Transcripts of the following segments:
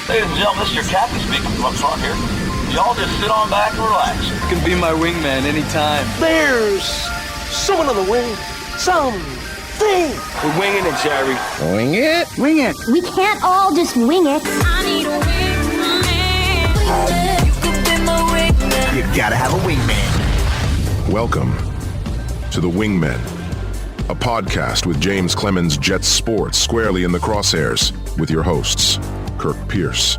Ladies and gentlemen, this is your captain speaking from up front here. Y'all just sit on back and relax. You can be my wingman anytime. There's someone on the wing. Something. We're winging it, Jerry. Wing it? Wing it. We can't all just wing it. I need a wingman. You could be my wingman. You gotta have a wingman. Welcome to The Wingmen, a podcast with James Clemens Jets Sports squarely in the crosshairs with your hosts, Kirk Pierce,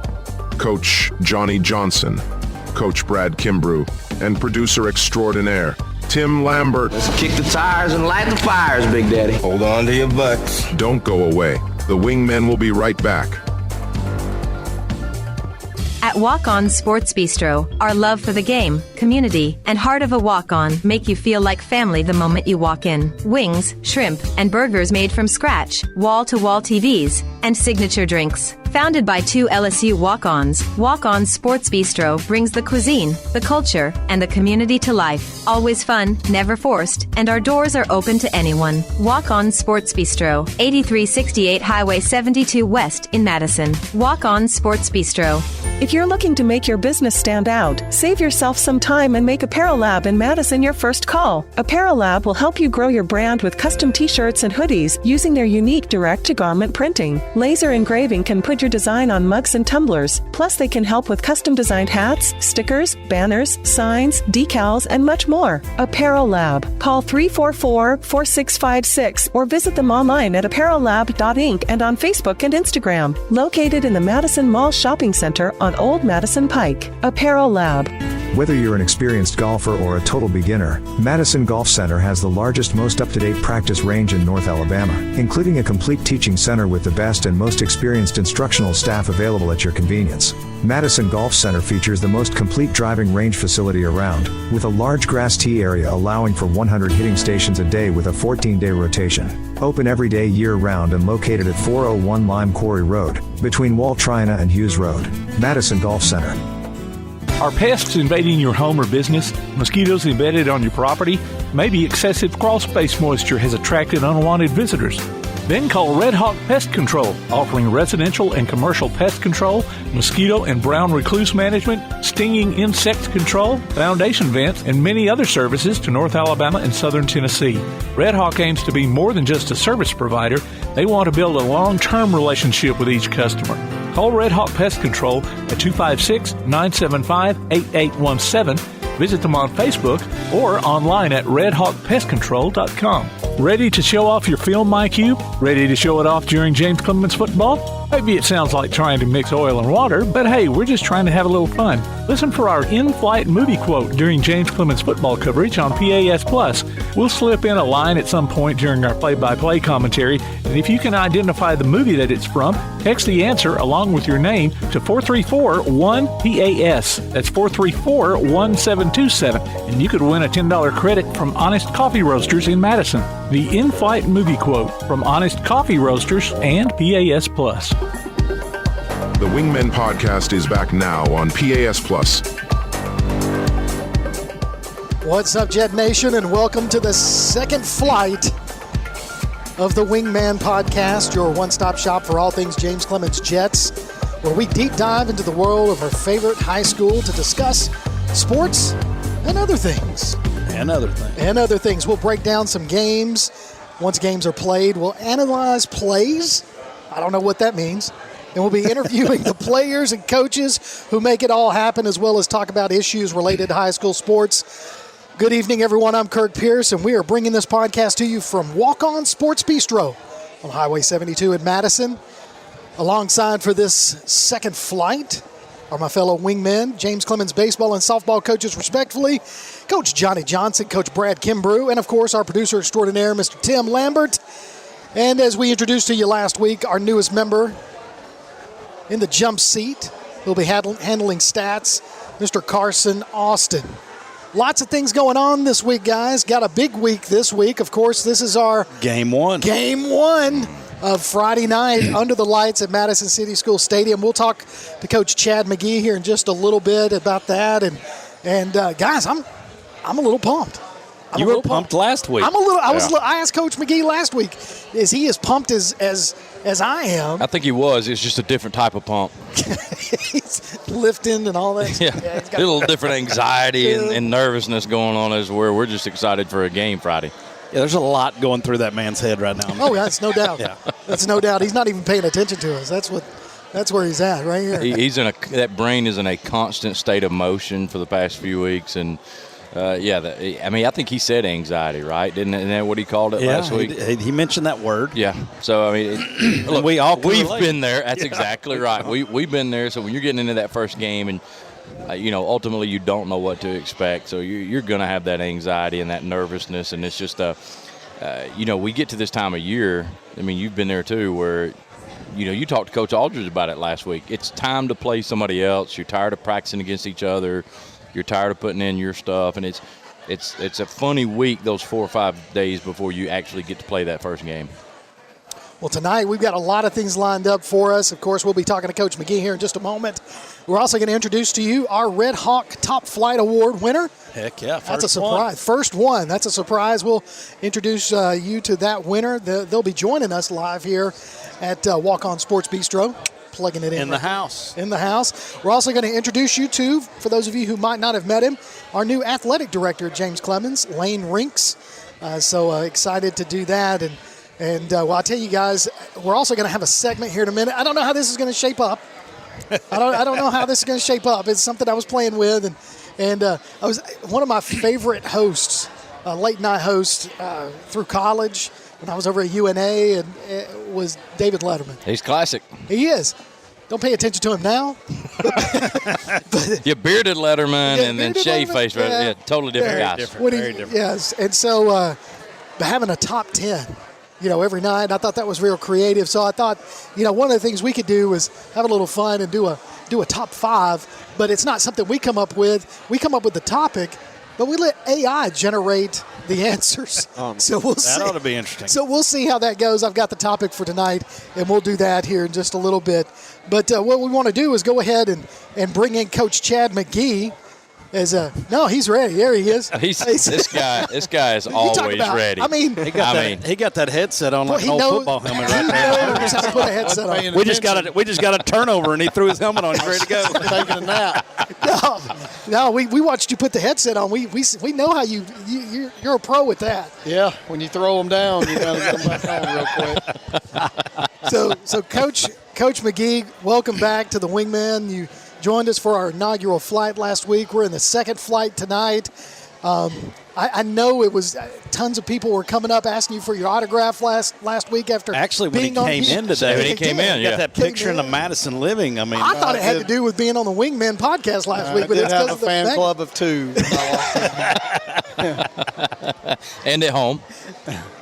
Coach Johnny Johnson, Coach Brad Kimbrough, and producer extraordinaire, Tim Lambert. Let's kick the tires and light the fires, Big Daddy. Hold on to your butts. Don't go away. The Wingmen will be right back. At Walk-On Sports Bistro, our love for the game, community, and heart of a walk-on make you feel like family the moment you walk in. Wings, shrimp, and burgers made from scratch, wall-to-wall TVs, and signature drinks. Founded by two LSU walk-ons, Walk-On Sports Bistro brings the cuisine, the culture, and the community to life. Always fun, never forced, and our doors are open to anyone. Walk-On Sports Bistro, 8368 Highway 72 West in Madison. Walk-On Sports Bistro. If you're looking to make your business stand out, save yourself some time and make Apparel Lab in Madison your first call. Apparel Lab will help you grow your brand with custom t-shirts and hoodies using their unique direct-to-garment printing. Laser engraving can put your design on mugs and tumblers. Plus, they can help with custom-designed hats, stickers, banners, signs, decals, and much more. Apparel Lab. Call 344-4656 or visit them online at apparellab.inc and on Facebook and Instagram. Located in the Madison Mall Shopping Center on Old Madison Pike. Apparel Lab. Whether you're an experienced golfer or a total beginner, Madison Golf Center has the largest, most up-to-date practice range in North Alabama, including a complete teaching center with the best and most experienced instructional staff available at your convenience. Madison Golf Center features the most complete driving range facility around, with a large grass tee area allowing for 100 hitting stations a day with a 14-day rotation. Open every day year-round and located at 401 Lime Quarry Road, between Wall Trina and Hughes Road. Madison Golf Center. Are pests invading your home or business? Mosquitoes embedded on your property? Maybe excessive crawl space moisture has attracted unwanted visitors. Then call RedHawk Pest Control, offering residential and commercial pest control, mosquito and brown recluse management, stinging insect control, foundation vents, and many other services to North Alabama and Southern Tennessee. RedHawk aims to be more than just a service provider. They want to build a long-term relationship with each customer. Call RedHawk Pest Control at 256-975-8817. Visit them on Facebook or online at redhawkpestcontrol.com. Ready to show off your film IQ? Ready to show it off during James Clemens football? Maybe it sounds like trying to mix oil and water, but hey, we're just trying to have a little fun. Listen for our in-flight movie quote during James Clemens football coverage on PAS+. We'll slip in a line at some point during our play-by-play commentary, and if you can identify the movie that it's from, text the answer along with your name to 434-1PAS. That's 434-1727, and you could win a $10 credit from Honest Coffee Roasters in Madison. The in-flight movie quote from Honest Coffee Roasters and PAS+. The Wingmen podcast is back now on PAS+. What's up, Jet Nation, and welcome to the second flight of the Wingman podcast, your one-stop shop for all things James Clemens Jets, where we deep dive into the world of our favorite high school to discuss sports and other things. And other things. We'll break down some games. Once games are played, we'll analyze plays. I don't know what that means. And we'll be interviewing the players and coaches who make it all happen, as well as talk about issues related to high school sports. Good evening, everyone. I'm Kirk Pierce, and we are bringing this podcast to you from Walk-On Sports Bistro on Highway 72 in Madison. Alongside for this second flight are my fellow wingmen, James Clemens baseball and softball coaches, respectively, Coach Johnny Johnson, Coach Brad Kimbrough, and, of course, our producer extraordinaire, Mr. Tim Lambert. And as we introduced to you last week, our newest member in the jump seat, who'll be handling stats, Mr. Carson Austin. Lots of things going on this week, guys. Got a big week this week. Of course, this is our Game one of Friday night under the lights at Madison City School Stadium. We'll talk to Coach Chad McGehee here in just a little bit about that. And guys, I'm a little pumped. You were pumped last week. I'm a little. I asked Coach McGehee last week, is he as pumped as I am? I think he was. It's just a different type of pump. He's lifting and all that. Yeah, he's got a little different anxiety and nervousness going on as where we're just excited for a game Friday. Yeah, there's a lot going through that man's head right now. Oh, that's no doubt. Yeah. That's no doubt. He's not even paying attention to us. That's where he's at right here. That brain is in a constant state of motion for the past few weeks, and I think he said anxiety, right? Isn't that what he called it last week? He mentioned that word. Yeah. So I mean, look, we've been there. That's exactly right. We've been there. So when you're getting into that first game, and ultimately you don't know what to expect, so you're going to have that anxiety and that nervousness, and it's just we get to this time of year. I mean, you've been there too, where you talked to Coach Aldridge about it last week. It's time to play somebody else. You're tired of practicing against each other. You're tired of putting in your stuff, and it's a funny week, those 4 or 5 days before you actually get to play that first game. Well, tonight we've got a lot of things lined up for us. Of course, we'll be talking to Coach McGehee here in just a moment. We're also going to introduce to you our RedHawk Top Flight Award winner. Heck yeah. That's a surprise. First one. That's a surprise. We'll introduce you to that winner. They'll be joining us live here at Walk On Sports Bistro. Plugging it in the house. In the house. We're also going to introduce you to, for those of you who might not have met him, our new athletic director, James Clemens, Layne Rinks. So excited to do that. And I'll tell you guys, we're also going to have a segment here in a minute. I don't know how this is going to shape up. I don't know how this is going to shape up. It's something I was playing with, and I was one of my favorite hosts, late night host through college when I was over at UNA, and it was David Letterman. He's classic. He is. Don't pay attention to him now. You bearded Letterman and then shave-faced. Yeah, totally different guys. Very different. Yes, and so having a top 10, every night, I thought that was real creative. So I thought, one of the things we could do was have a little fun and do a top 5, but it's not something we come up with. We come up with the topic, but we let AI generate the answers. So we'll see. That ought to be interesting. So we'll see how that goes. I've got the topic for tonight, and we'll do that here in just a little bit. But what we want to do is go ahead and bring in Coach Chad McGehee. No, he's ready. There he is. This guy is always ready. I mean, he got that headset on like an old football helmet right there. He knows how to put a headset on. We just got a turnover, and he threw his helmet on. He's ready to go. Taking a nap. No, we watched you put the headset on. We know how you're a pro with that. Yeah, when you throw them down, you got to get them back on real quick. So Coach McGehee, welcome back to the Wingmen. You joined us for our inaugural flight last week. We're in the second flight tonight. I know it was tons of people were coming up asking you for your autograph last week after when he came in today. When he came in, got that picture in the Madison Living. I mean, I thought it had to do with being on the Wingmen podcast last week, but it's because of the fan club of 2. And at home.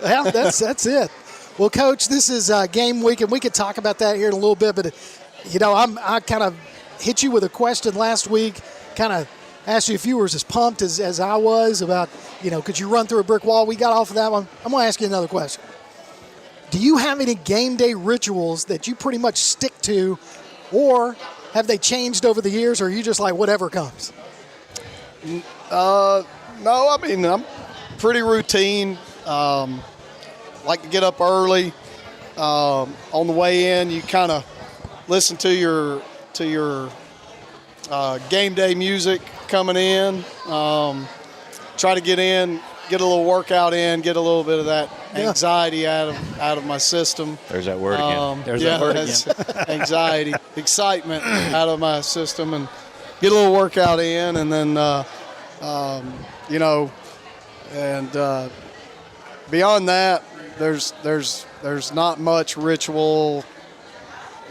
Yeah, that's it. Well, Coach, this is game week, and we could talk about that here in a little bit. But I kind of hit you with a question last week, kind of asked you if you were as pumped as I was about, could you run through a brick wall? We got off of that one. I'm going to ask you another question. Do you have any game day rituals that you pretty much stick to, or have they changed over the years, or are you just like whatever comes? No, I mean, I'm pretty routine. Like to get up early. On the way in, you kind of listen to your game day music coming in. Try to get a little workout in, get a little bit of that anxiety out of my system. There's that word again. That word again. Anxiety, excitement out of my system, and get a little workout in, and then beyond that, there's not much ritual,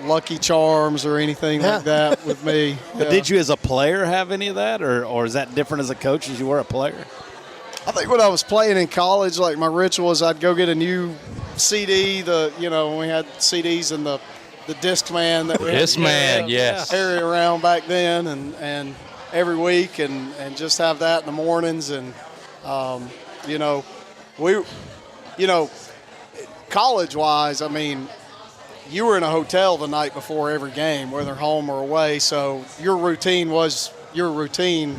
Lucky Charms or anything like that with me. But did you as a player have any of that, or is that different as a coach as you were a player? I think when I was playing in college, like my ritual is I'd go get a new CD, when we had CDs in the Discman that we yes. carry around back then, and every week, and just have that in the mornings, and college-wise, I mean, you were in a hotel the night before every game, whether home or away, so your routine was your routine,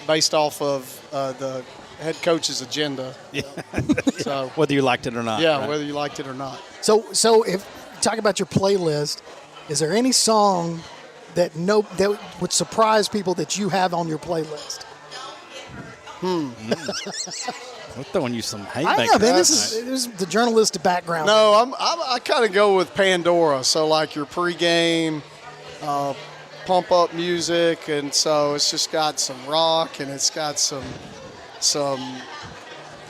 based off of the head coach's agenda. Yeah. So whether you liked it or not. Yeah, right? whether you liked it or not. So if talk about your playlist, is there any song that would surprise people that you have on your playlist? We're throwing you some haymakers. I know, man. This is the journalistic background. No, I kind of go with Pandora. So like your pregame, pump up music, and so it's just got some rock and it's got some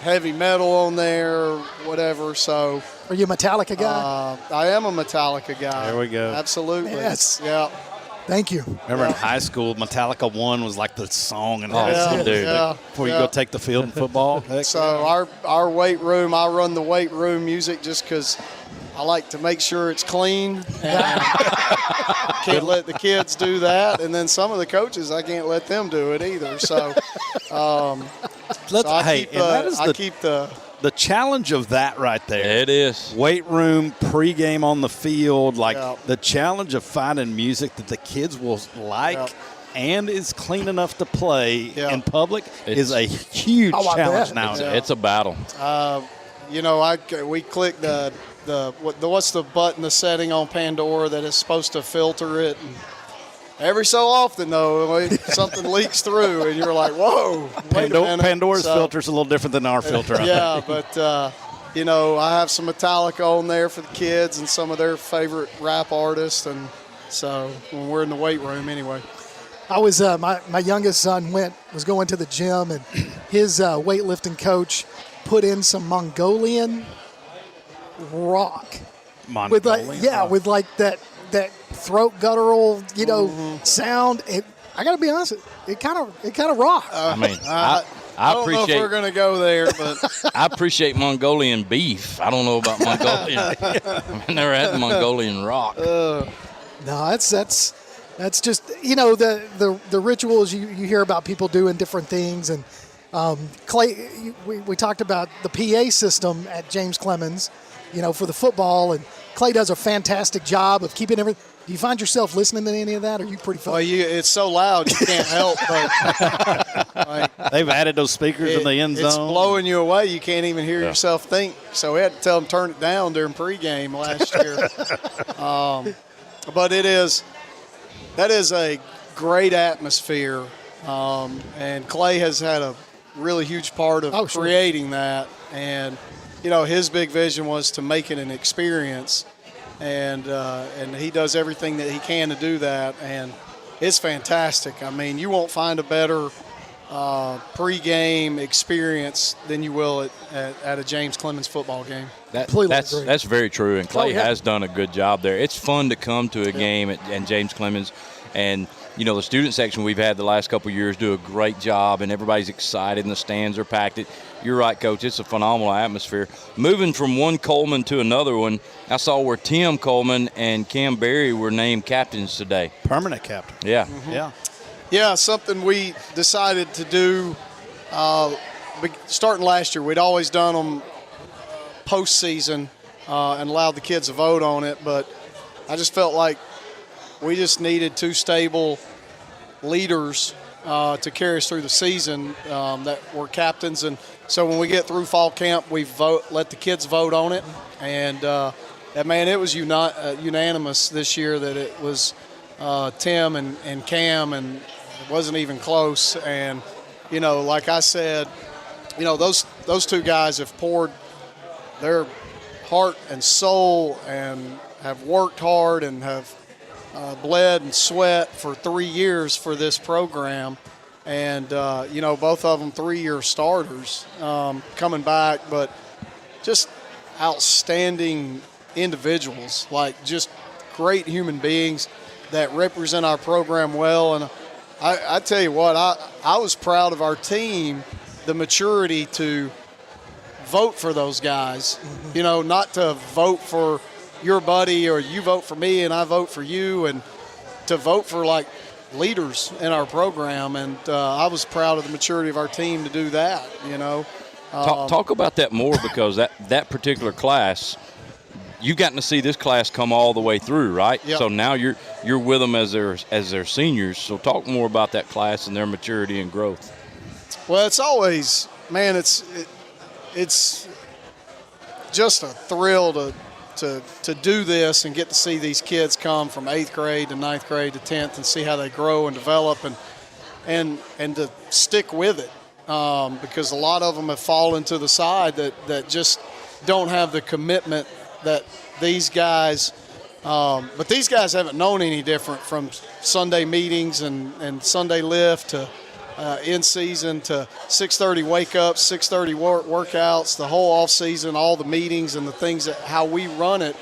heavy metal on there, whatever. So are you a Metallica guy? I am a Metallica guy. There we go. Absolutely. Yes. Yeah. Thank you. Remember in high school, Metallica 1 was like the song in high Yeah, school. yeah, Before you go take the field in football. Heck So our weight room, I run the weight room music just because I like to make sure it's clean. And can't let the kids do that. And then some of the coaches, I can't let them do it either. So, I keep the challenge of that right there. It is. Weight room, pregame on the field, like Yeah. the challenge of finding music that the kids will like Yeah. and is clean enough to play Yeah. in public It's- is a huge I challenge bet. now. It's a battle. we click what's the button, the setting on Pandora that is supposed to filter it. And every so often, though, something leaks through, and you're like, whoa, wait a minute. Pandora's So, filter's a little different than our filter. I Yeah, think. but, I have some Metallica on there for the kids and some of their favorite rap artists. And so when we're in the weight room anyway. I was my youngest son was going to the gym, and his weightlifting coach put in some Mongolian rock with like that throat guttural sound. I got to be honest, it kind of rocked. I mean, I don't know if we're going to go there, but I appreciate Mongolian beef. I don't know about Mongolian. I've never had the Mongolian rock. No, that's just the rituals you hear about people doing different things. And Clay, we talked about the PA system at James Clemens, for the football, and Clay does a fantastic job of keeping everything. Do you find yourself listening to any of that? Or are you pretty well, fun? it's so loud you can't help. But they've added those speakers in the end zone. It's blowing you away. You can't even hear yourself think. So we had to tell them turn it down during pregame last year. But that is a great atmosphere, and Clay has had a really huge part of creating that. And his big vision was to make it an experience, and he does everything that he can to do that, and it's fantastic. I mean, you won't find a better pregame experience than you will at a James Clemens football game. That's very true, and Clay has done a good job there. It's fun to come to a game at James Clemens, and the student section we've had the last couple of years do a great job, and everybody's excited, and the stands are packed. You're right, Coach. It's a phenomenal atmosphere. Moving from one Coleman to another one, I saw where Tim Coleman and Cam Berry were named captains today. Permanent captain. Yeah. Mm-hmm. Yeah. Yeah, something we decided to do starting last year. We'd always done them postseason and allowed the kids to vote on it, but I just felt like we just needed two stable leaders to carry us through the season that were captains. And so when we get through fall camp, we let the kids vote on it. And, it was unanimous this year that it was Tim and Cam, and it wasn't even close. And, like I said, those two guys have poured their heart and soul and have worked hard and have bled and sweat for 3 years for this program. And, both of them 3-year starters coming back, but just outstanding individuals, like just great human beings that represent our program well. And I tell you what, I was proud of our team, the maturity to vote for those guys, not to vote for your buddy or you vote for me and I vote for you, and to vote for like leaders in our program. And I was proud of the maturity of our team to do that, Talk about that more, because that particular class, you've gotten to see this class come all the way through, right? Yep. So now you're with them as their seniors. So talk more about that class and their maturity and growth. Well, it's always man, it's just a thrill to do this and get to see these kids come from 8th grade to 9th grade to 10th and see how they grow and develop and to stick with it, because a lot of them have fallen to the side that just don't have the commitment that these guys. But these guys haven't known any different from Sunday meetings and Sunday lift to in season to 6:30 wake ups, 6:30 workouts, the whole off season, all the meetings and the things that how we run it.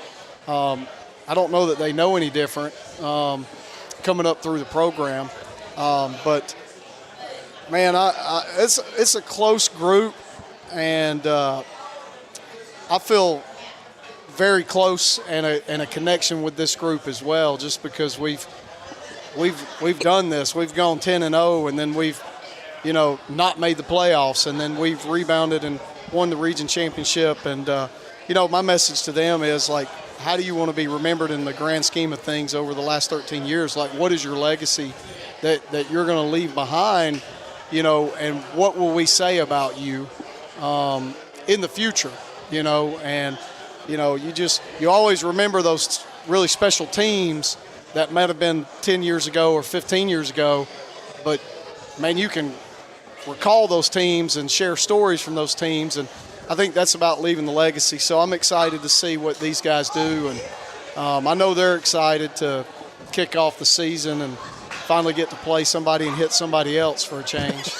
I don't know that they know any different coming up through the program, but man, it's a close group, and I feel very close and a connection with this group as well, just because we've done this. We've gone 10-0, and then we've not made the playoffs, and then we've rebounded and won the region championship. And my message to them is, like, how do you want to be remembered in the grand scheme of things over the last 13 years? Like, what is your legacy that you're going to leave behind, and what will we say about you in the future, and you always remember those really special teams that might have been 10 years ago or 15 years ago, but, man, you can recall those teams and share stories from those teams, and I think that's about leaving the legacy. So I'm excited to see what these guys do, and I know they're excited to kick off the season and finally get to play somebody and hit somebody else for a change.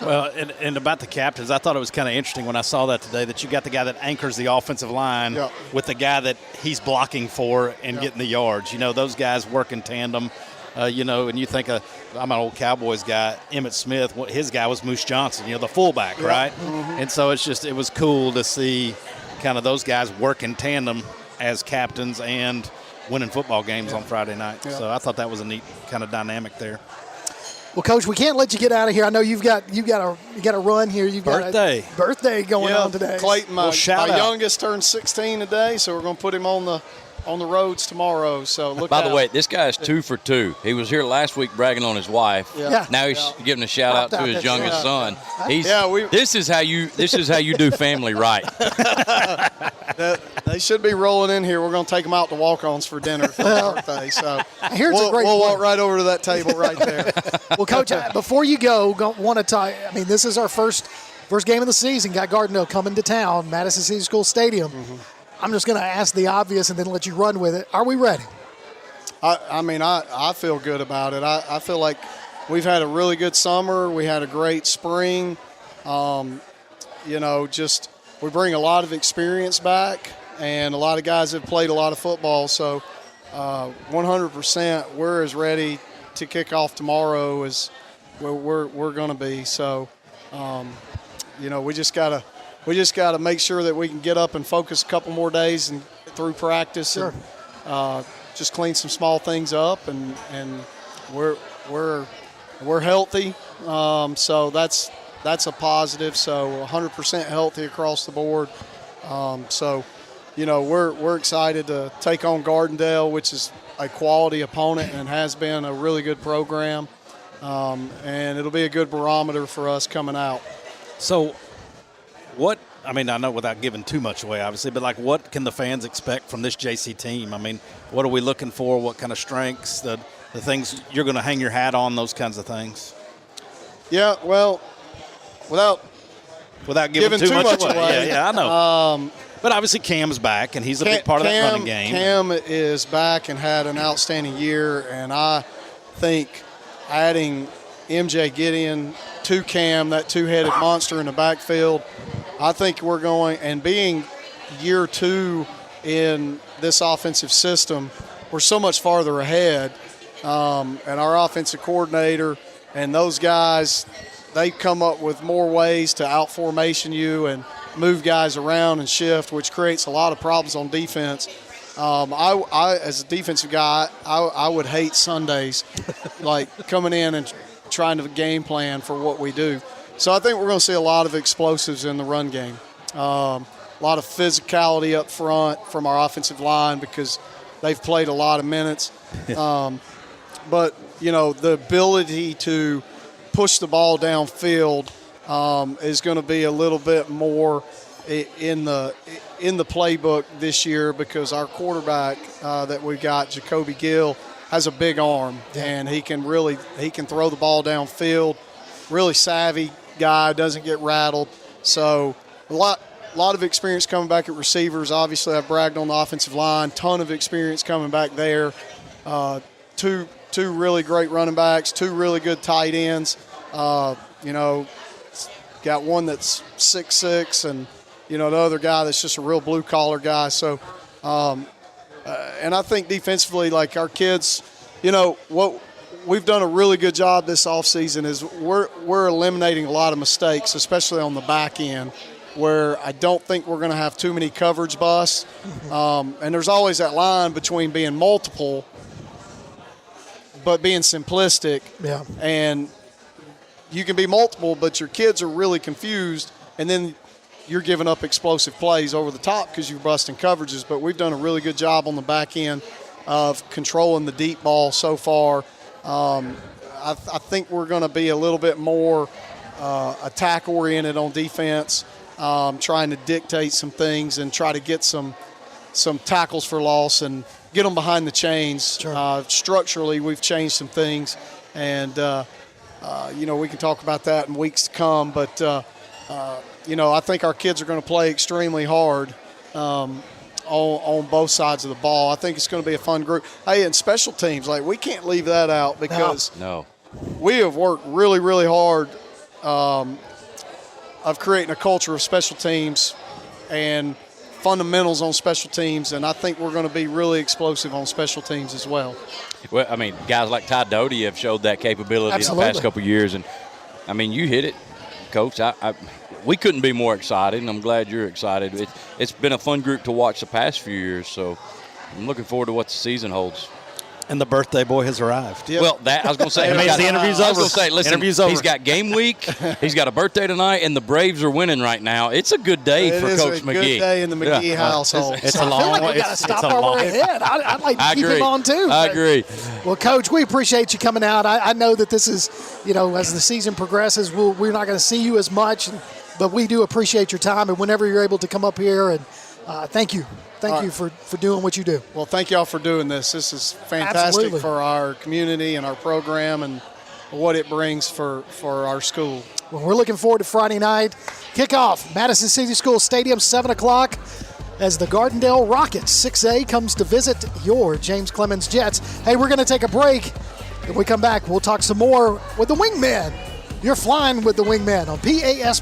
Well, and about the captains, I thought it was kind of interesting when I saw that today, that you got the guy that anchors the offensive line with the guy that he's blocking for and getting the yards. Those guys work in tandem. And you think I'm an old Cowboys guy, Emmitt Smith, his guy was Moose Johnson, the fullback, right? Mm-hmm. And so it was cool to see kind of those guys work in tandem as captains and winning football games on Friday night. Yeah. So I thought that was a neat kind of dynamic there. Well, Coach, we can't let you get out of here. I know you've got a run here. You've got a birthday going on today. Clayton, my youngest, turned 16 today, so we're going to put him on the roads tomorrow. So look. By the way, this guy's 2 for 2. He was here last week bragging on his wife. Yeah. Now he's giving a shout out to his youngest son. This is how you do family right. They should be rolling in here. We're going to take them out to walk-ons for dinner for his birthday. So we'll walk right over to that table right there. Well, Coach, before you go, want to talk. I mean, this is our first game of the season. Got Gardendale coming to town, Madison City School Stadium. Mm-hmm. I'm just going to ask the obvious and then let you run with it. Are we ready? I feel good about it. I feel like we've had a really good summer. We had a great spring. We bring a lot of experience back, and a lot of guys have played a lot of football. So 100% we're as ready to kick off tomorrow as we're going to be. So, we just got to make sure that we can get up and focus a couple more days and through practice. Sure. And just clean some small things up, and we're healthy. So that's a positive. So 100% healthy across the board. We're excited to take on Gardendale, which is a quality opponent and has been a really good program. And it'll be a good barometer for us coming out. So I know without giving too much away, obviously, but what can the fans expect from this JC team? I mean, what are we looking for? What kind of strengths, the things you're going to hang your hat on, those kinds of things? Yeah, well, without giving too much away. Yeah, I know. But obviously Cam's back, and he's a big part of that running game. Cam is back and had an outstanding year, and I think adding MJ Gideon to Cam, that two-headed monster in the backfield, I think we're going, and being year 2 in this offensive system, we're so much farther ahead. And our offensive coordinator and those guys, they come up with more ways to out-formation you and move guys around and shift, which creates a lot of problems on defense. I as a defensive guy, I would hate Sundays, like coming in and trying to game plan for what we do. So I think we're going to see a lot of explosives in the run game. A lot of physicality up front from our offensive line because they've played a lot of minutes. But, the ability to push the ball downfield is going to be a little bit more in the playbook this year, because our quarterback that we got, Jacoby Gill, has a big arm, and he can throw the ball downfield. Really savvy guy, doesn't get rattled. So a lot of experience coming back at receivers. Obviously, I've bragged on the offensive line. Ton of experience coming back there. Two really great running backs. 2 really good tight ends. Got one that's 6'6", and the other guy that's just a real blue collar guy. So, and I think defensively, like our kids, what we've done a really good job this offseason is we're eliminating a lot of mistakes, especially on the back end, where I don't think we're going to have too many coverage busts. And there's always that line between being multiple but being simplistic. Yeah. And you can be multiple, but your kids are really confused, and then you're giving up explosive plays over the top because you're busting coverages. But we've done a really good job on the back end of controlling the deep ball so far. I think we're going to be a little bit more attack-oriented on defense, trying to dictate some things and try to get some tackles for loss and get them behind the chains. Sure. Structurally, we've changed some things, and we can talk about that in weeks to come. But I think our kids are going to play extremely hard on both sides of the ball. I think it's going to be a fun group. Hey, and special teams, we can't leave that out, because we have worked really, really hard of creating a culture of special teams and fundamentals on special teams, and I think we're going to be really explosive on special teams as well. Well, I mean, guys like Ty Doty have showed that capability Absolutely. the past couple of years, and I mean, you hit it, Coach. We couldn't be more excited, and I'm glad you're excited. It's been a fun group to watch the past few years, so I'm looking forward to what the season holds. And the birthday boy has arrived. Yep. Well, I was going to say, the interview's over. I was going to say, listen, he's got game week, he's got a birthday tonight, and the Braves are winning right now. It's a good day for Coach McGehee. It's a good day in the McGehee household. It's a long one. We got to stop while we're ahead. I'd like to keep him on, too. I agree. Well, Coach, we appreciate you coming out. I know that this is, as the season progresses, we're not going to see you as much, but we do appreciate your time, and whenever you're able to come up here, and thank you. Thank you for doing what you do. Well, thank y'all for doing this. This is fantastic Absolutely. for our community and our program and what it brings for our school. Well, we're looking forward to Friday night. Kickoff, Madison City School Stadium, 7 o'clock, as the Gardendale Rockets, 6A, comes to visit your James Clemens Jets. Hey, we're going to take a break. When we come back, we'll talk some more with the Wingmen. You're flying with the Wingmen on PAS+.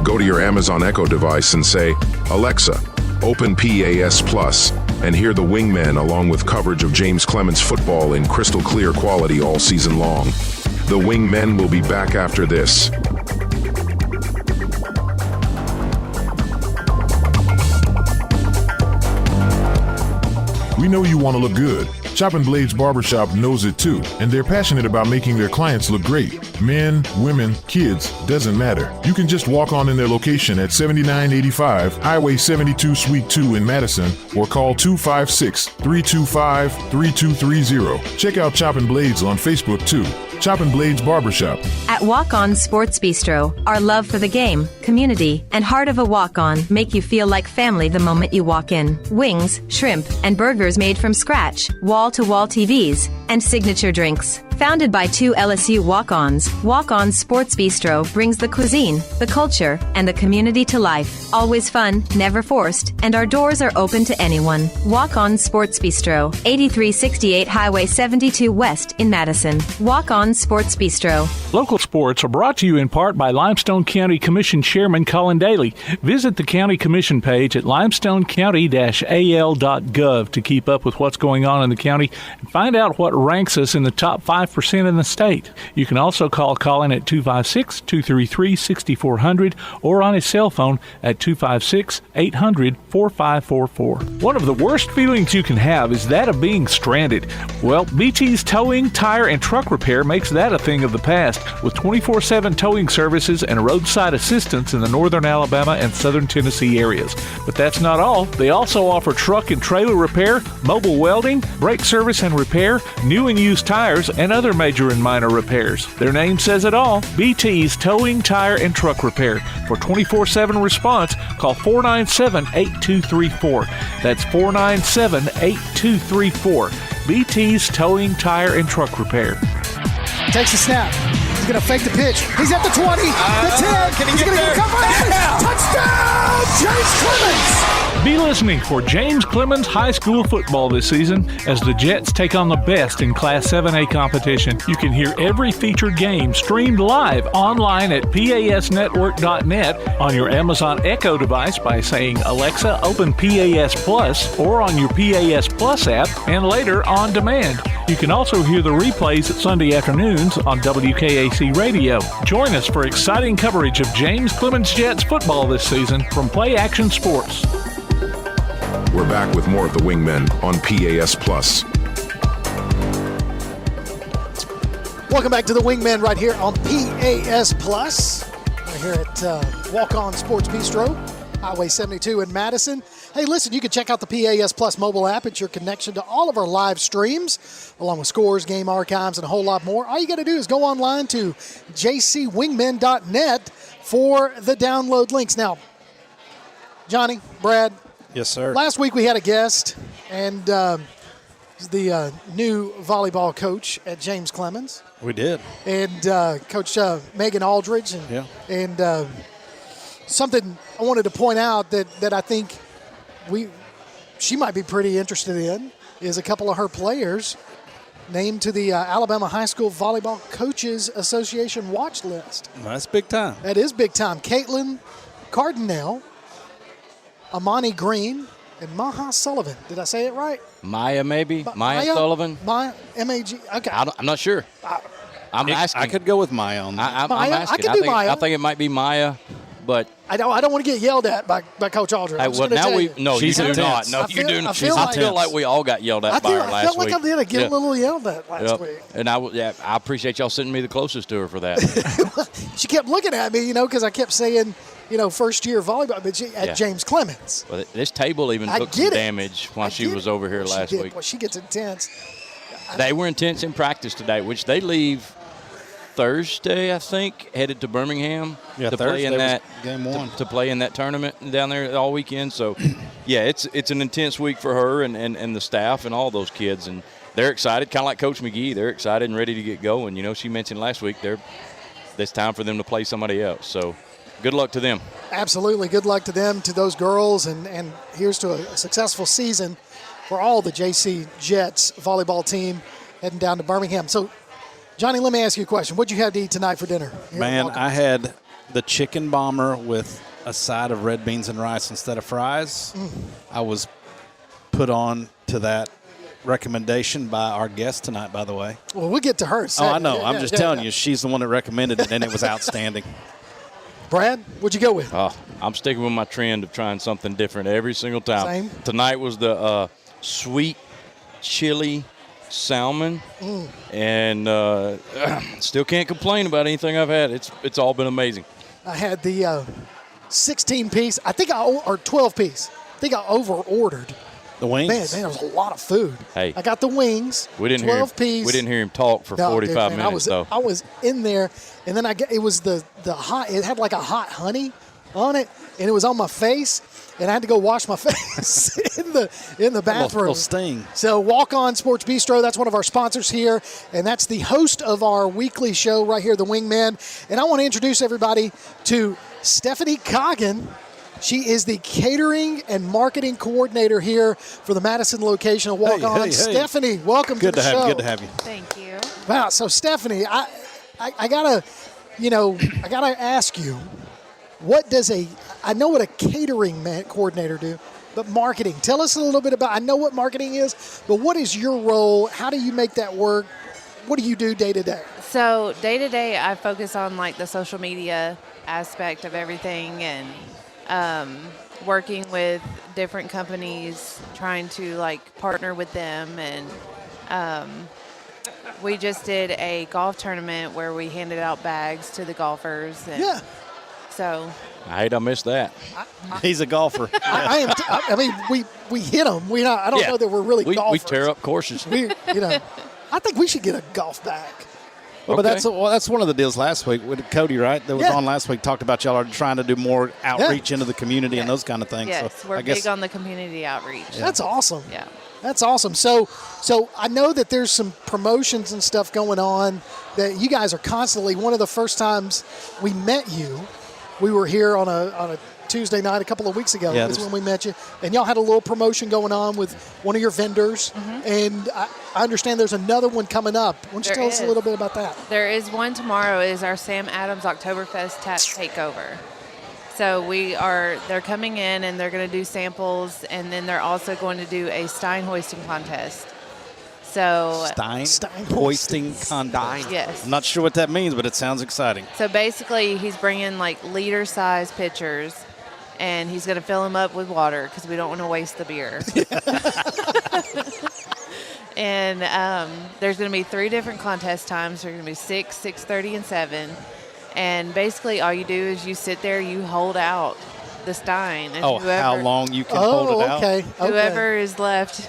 Go to your Amazon Echo device and say, Alexa, open PAS Plus, and hear the Wingmen along with coverage of James Clemens football in crystal clear quality all season long. The Wingmen will be back after this. We know you want to look good. Chopping Blades Barbershop knows it too, and they're passionate about making their clients look great. Men, women, kids, doesn't matter. You can just walk on in their location at 7985 Highway 72 Suite 2 in Madison, or call 256-325-3230. Check out Chopping Blades on Facebook too. Chopping Blades Barbershop. At Walk-On Sports Bistro, our love for the game, community, and heart of a walk-on make you feel like family the moment you walk in. Wings, shrimp, and burgers made from scratch, wall-to-wall TVs, and signature drinks. Founded by 2 LSU walk-ons, Walk-On Sports Bistro brings the cuisine, the culture, and the community to life. Always fun, never forced, and our doors are open to anyone. Walk-On Sports Bistro, 8368 Highway 72 West in Madison. Walk-On Sports Bistro. Local sports are brought to you in part by Limestone County Commission Chairman Colin Daly. Visit the County Commission page at limestonecounty-al.gov to keep up with what's going on in the county and find out what ranks us in the top 5% in the state. You can also call Colin at 256-233-6400 or on his cell phone at 256-800-4544. One of the worst feelings you can have is that of being stranded. Well, BT's Towing, Tire, and Truck Repair makes that a thing of the past with 24/7 towing services and roadside assistance in the northern Alabama and southern Tennessee areas. But that's not all. They also offer truck and trailer repair, mobile welding, brake service and repair, new and used tires, and other major and minor repairs. Their name says it all. BT's Towing, Tire, and Truck Repair. For 24/7 response, call 497-8234. That's 497-8234. BT's Towing, Tire, and Truck Repair. Takes the snap. He's going to fake the pitch. He's at the 20, the 10. Can he He's get going to there? get a cover. Yeah. Touchdown, James Clemens. Be listening for James Clemens High School football this season as the Jets take on the best in Class 7A competition. You can hear every featured game streamed live online at pasnetwork.net, on your Amazon Echo device by saying, Alexa, open PAS Plus, or on your PAS Plus app, and later on demand. You can also hear the replays at Sunday afternoons on WKAC Radio. Join us for exciting coverage of James Clemens Jets football this season from Play Action Sports. We're back with more of the Wingmen on PAS Plus. Welcome back to the Wingmen right here on PAS Plus. Right here at Walk On Sports Bistro, Highway 72 in Madison. Hey, listen, you can check out the PAS Plus mobile app. It's your connection to all of our live streams, along with scores, game archives, and a whole lot more. All you got to do is go online to jcwingmen.net for the download links. Now, Johnny, Brad. Yes, sir. Last week we had a guest, and the new volleyball coach at James Clemens. We did. And Coach Megan Aldridge. And something I wanted to point out that I think she might be pretty interested in is a couple of her players named to the Alabama High School Volleyball Coaches Association watch list. That's big time. That is big time. Caitlin Cardinale, Amani Green, and Maha Sullivan. Did I say it right? Maya, maybe? Maya Sullivan? Maya, M-A-G. Okay. I'm not sure. I'm asking. I could go with Maya on that. I'm asking. I could do Maya. I think it might be Maya, but I don't want to get yelled at by Coach Aldridge. well, now you do not. No, you do not. I feel like we all got yelled at by her last week. I felt like I did get a little yelled at last week. And I appreciate y'all sending me the closest to her for that. She kept looking at me, because I kept saying, first year volleyball, but at James Clemens. Well, this table even took some damage while she was over here last week. Well, she gets intense. They were intense in practice today, which they leave Thursday, I think, headed to Birmingham to play in that game one. To play in that tournament down there all weekend. So, it's an intense week for her and the staff and all those kids, and they're excited, kind of like Coach McGehee. They're excited and ready to get going. She mentioned last week it's time for them to play somebody else. So, good luck to them. Absolutely, good luck to them, to those girls, and here's to a successful season for all the JC Jets volleyball team heading down to Birmingham. So, Johnny, let me ask you a question. What'd you have to eat tonight for dinner? Man, I had the chicken bomber with a side of red beans and rice instead of fries. I was put on to that recommendation by our guest tonight, by the way. Well, we'll get to her. Oh, I know. I'm just telling you, she's the one that recommended it, and it was outstanding. Brad, what'd you go with? I'm sticking with my trend of trying something different every single time. Same. Tonight was the sweet chili salmon, and still can't complain about anything I've had. It's all been amazing. I had the 16-piece, or 12-piece. I think I over-ordered. The wings? Man, that was a lot of food. Hey, I got the wings. We didn't 12-piece. We didn't hear him talk for 45 minutes, though. I was in there, and then it was the hot. It had like a hot honey on it, and it was on my face, and I had to go wash my face in the bathroom. A little sting. So Walk On Sports Bistro, that's one of our sponsors here, and that's the host of our weekly show right here, The Wingmen. And I want to introduce everybody to Stephanie Coggin. She is the catering and marketing coordinator here for the Madison location of Walk On. Hey. Stephanie, welcome to the show. Good to have you. Thank you. Wow. So Stephanie, I gotta ask you, what does I know what a catering coordinator do, but marketing. Tell us a little bit about. I know what marketing is, but what is your role? How do you make that work? What do you do day to day? So day to day, I focus on like the social media aspect of everything and working with different companies, trying to like partner with them. And we just did a golf tournament where we handed out bags to the golfers. And yeah. So I hate I missed that. He's a golfer. I mean, we hit them. I don't know that we're really golfers. We tear up courses. I think we should get a golf bag. Well, but that's one of the deals last week with Cody, right? That was on last week. Talked about y'all are trying to do more outreach into the community and those kind of things. Yes, so we're I guess, big on the community outreach. Yeah. That's awesome. Yeah. That's awesome. So I know that there's some promotions and stuff going on that you guys are constantly. One of the first times we met you, we were here on a Tuesday night a couple of weeks ago. Yeah, is when we met you, and y'all had a little promotion going on with one of your vendors. And I understand there's another one coming up. Why don't you tell us a little bit about that? There is one tomorrow. It is our Sam Adams Oktoberfest Tap Takeover. So they're coming in and they're going to do samples, and then they're also going to do a Stein hoisting contest. So Stein hoisting contest. Yes. I'm not sure what that means, but it sounds exciting. So basically, he's bringing like liter-size pitchers, and he's going to fill them up with water because we don't want to waste the beer. And there's going to be 3 different contest times. There's going to be 6, 6:30, and 7. And basically, all you do is you sit there, you hold out the Stein. And how long you can hold it out? Okay. Whoever is left,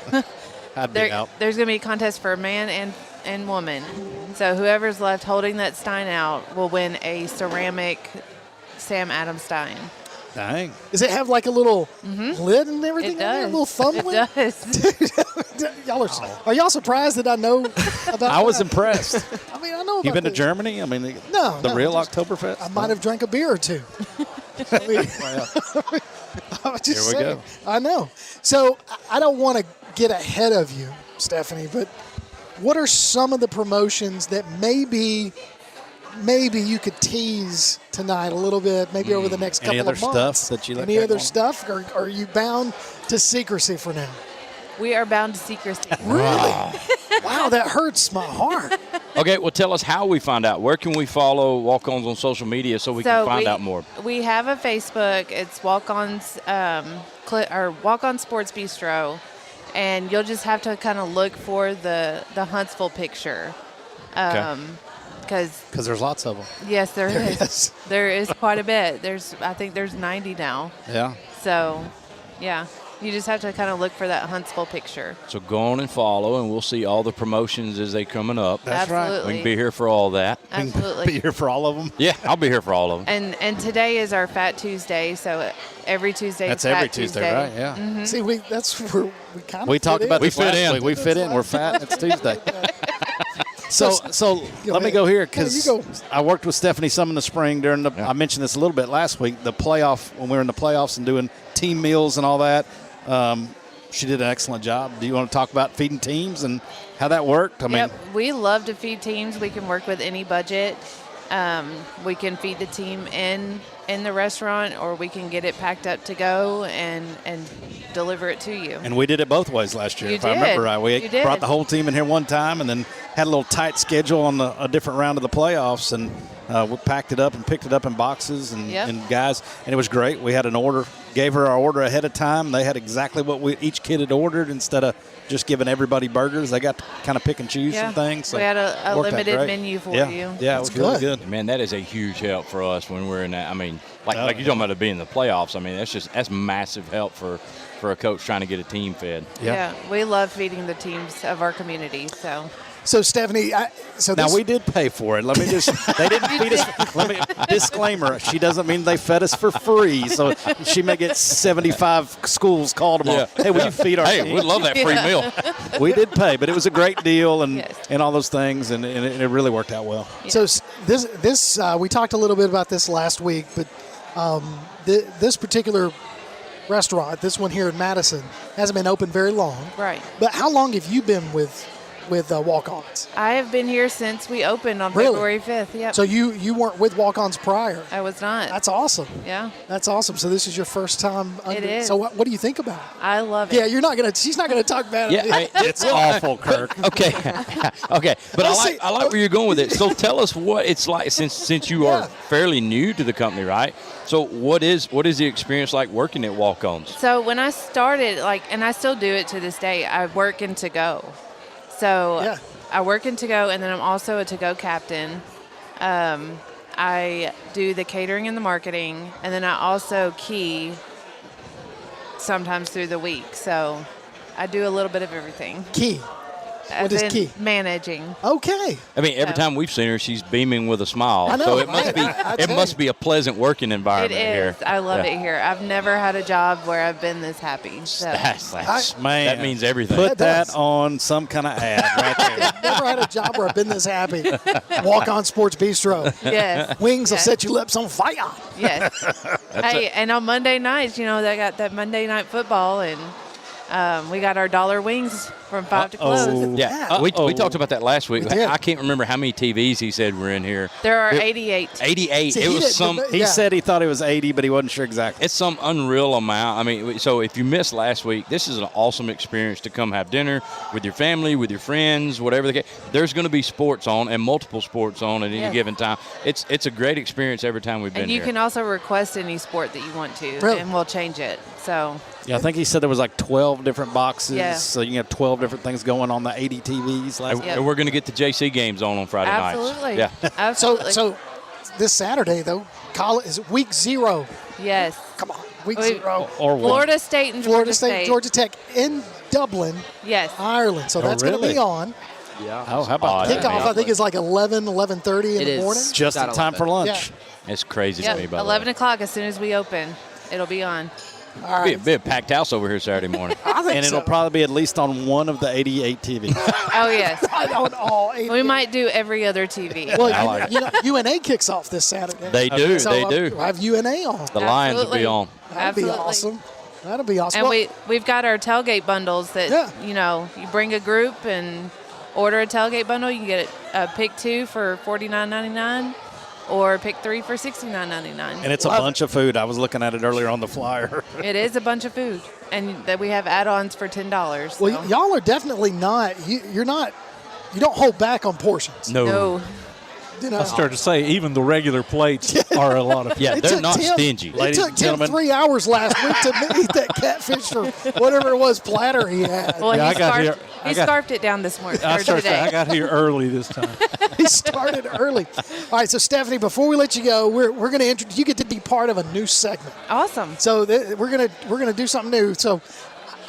I'd be out. there's going to be a contest for a man and woman. So whoever's left holding that Stein out will win a ceramic Sam Adams Stein. Dang. Does it have like a little lid and everything? It does. A little thumb It lid? does. Are y'all surprised that I know about I was that? impressed. I mean, I know about You been to this. Germany? I mean, the real Oktoberfest? I might have drank a beer or two. I mean, I was just Here we saying. go. I know. So I don't want to get ahead of you, Stephanie, but what are some of the promotions that maybe you could tease tonight a little bit, maybe over the next Any couple other of months? stuff that you Any other stuff? Or are you bound to secrecy for now? We are bound to secrecy. Really? Wow, that hurts my heart. Okay, well, tell us how we find out. Where can we follow Walk-Ons on social media so we can find out more? We have a Facebook. It's Walk-Ons or Walk-On Sports Bistro, and you'll just have to kind of look for the Huntsville picture. Because there's lots of them. Yes, there is. There is quite a bit. I think there's 90 now. Yeah. So, yeah. You just have to kind of look for that Huntsville picture. So go on and follow, and we'll see all the promotions as they coming up. That's Absolutely. right. We can be here for all that. Absolutely. Be here for all of them? Yeah, I'll be here for all of them. And today is our Fat Tuesday, so every Tuesday That's is Fat every Tuesday, right? Yeah. Mm-hmm. See, that's where we kind of We talked about We this fit last in. week. We fit in. We're fat. It's Tuesday. So let me go here because I worked with Stephanie some in the spring during the. I mentioned this a little bit last week. The playoff when we were in the playoffs and doing team meals and all that. She did an excellent job. Do you want to talk about feeding teams and how that worked? I mean, we love to feed teams. We can work with any budget. We can feed the team in the restaurant, or we can get it packed up to go and deliver it to you. And we did it both ways last year, You if I remember did. right. We You did. brought the whole team in here one time and then had a little tight schedule on a different round of the playoffs, and we packed it up and picked it up in boxes and guys, and it was great. We had an order, gave her our order ahead of time. They had exactly what each kid had ordered instead of just giving everybody burgers. They got to kind of pick and choose some things. So we had a it worked out limited great. menu for Yeah. you. Yeah, it was really good. Man, that is a huge help for us when we're in that. I mean, like you're talking about it being in the playoffs. I mean, that's massive help for a coach trying to get a team fed. Yeah, we love feeding the teams of our community. So Stephanie, now we did pay for it. Let me they didn't feed us. Disclaimer: she doesn't mean they fed us for free. So she may get 75 schools called them on. Hey, will you feed our team? Hey, we'd love that free meal. We did pay, but it was a great deal and all those things, and it really worked out well. So this we talked a little bit about this last week, but this particular restaurant, this one here in Madison, hasn't been open very long. Right. But how long have you been with Walk-Ons? I have been here since we opened on Really? February 5th. Yep. So you weren't with Walk-Ons prior? I was not. That's awesome. Yeah. That's awesome. So this is your first time under. It is. So what do you think about it? I love it. Yeah, she's not gonna talk bad Yeah, about it. It's awful, Kirk. Okay, okay, but I like where you're going with it. So tell us what it's like since you are fairly new to the company, right? So what is the experience like working at Walk-Ons? So when I started, and I still do it to this day, I work in to-go. So I work in to-go, and then I'm also a to-go captain. I do the catering and the marketing, and then I also key sometimes through the week. So I do a little bit of everything. Key. What is key? Managing. Okay. I mean, every time we've seen her, she's beaming with a smile. I know, so it must right? be I'd it say. must be a pleasant working It environment here. is. I love it here. I've never had a job where I've been this happy. So. Man, that means everything. Put that on some kind of ad right there. Never had a job where I've been this happy. Walk on Sports Bistro. Yes. Wings will Yes. set your lips on fire. Yes. Hey, and on Monday nights, they got that Monday night football, and we got our $1 wings from 5 to close. Yeah, we talked about that last week. We did. I can't remember how many TVs he said were in here. There are 88. 88. See, it he was didn't- some. He said he thought it was 80, but he wasn't sure exactly. It's some unreal amount. I mean, so if you missed last week, this is an awesome experience to come have dinner with your family, with your friends, whatever the case. There's going to be sports on and multiple sports on at any Yes. given time. It's a great experience every time we've been And you here. can also request any sport that you want to, Really? and we'll change it. So Yeah, I think he said there was like 12 different boxes, Yeah. so you can have 12 different things going on the 80 TVs. And Yep. we're going to get the JC games on Friday absolutely, nights. Yeah. absolutely. So this Saturday, though, is it week 0? yes, Come on, week We- 0. Or one. Florida State and Florida State, Georgia Tech in Dublin, Yes. Ireland. So that's going to really? be on. Yeah. Oh, how about that? Kickoff, I think, is like 11:30 in It the is. morning. Just in About time for 11. lunch. It's crazy to me, Yep. by the 11 way. o'clock as soon as we open, it'll be on. All Be right. a packed house over here Saturday morning. I think And it'll so. probably be at least on one of the 88 TVs. Oh yes, on all 8. we might do every other TV. Well, I like UNA kicks off this Saturday. They do. So they do. We'll have UNA on. The Lions will be Absolutely. on. That'd be Absolutely. awesome. That'll be awesome. And Well, we've got our tailgate bundles that Yeah. you bring a group and order a tailgate bundle. You can get pick 2 for $49.99 or pick 3 for $69.99. And it's a bunch of food. I was looking at it earlier on the flyer. It is a bunch of food, and that we have add-ons for $10. So. well, y'all are definitely not. You're not. You don't hold back on portions. No. You know, I started to say even the regular plates are a lot of. Yeah, It they're took not Tim- stingy. It Ladies took and Tim gentlemen. 3 hours last week to eat that catfish or whatever it was platter he had. Well, Yeah, he scarfed it down this morning or today. I got here early this time. He started early. All right, so Stephanie, before we let you go, we're going to introduce. You get to be part of a new segment. Awesome. So we're gonna do something new. So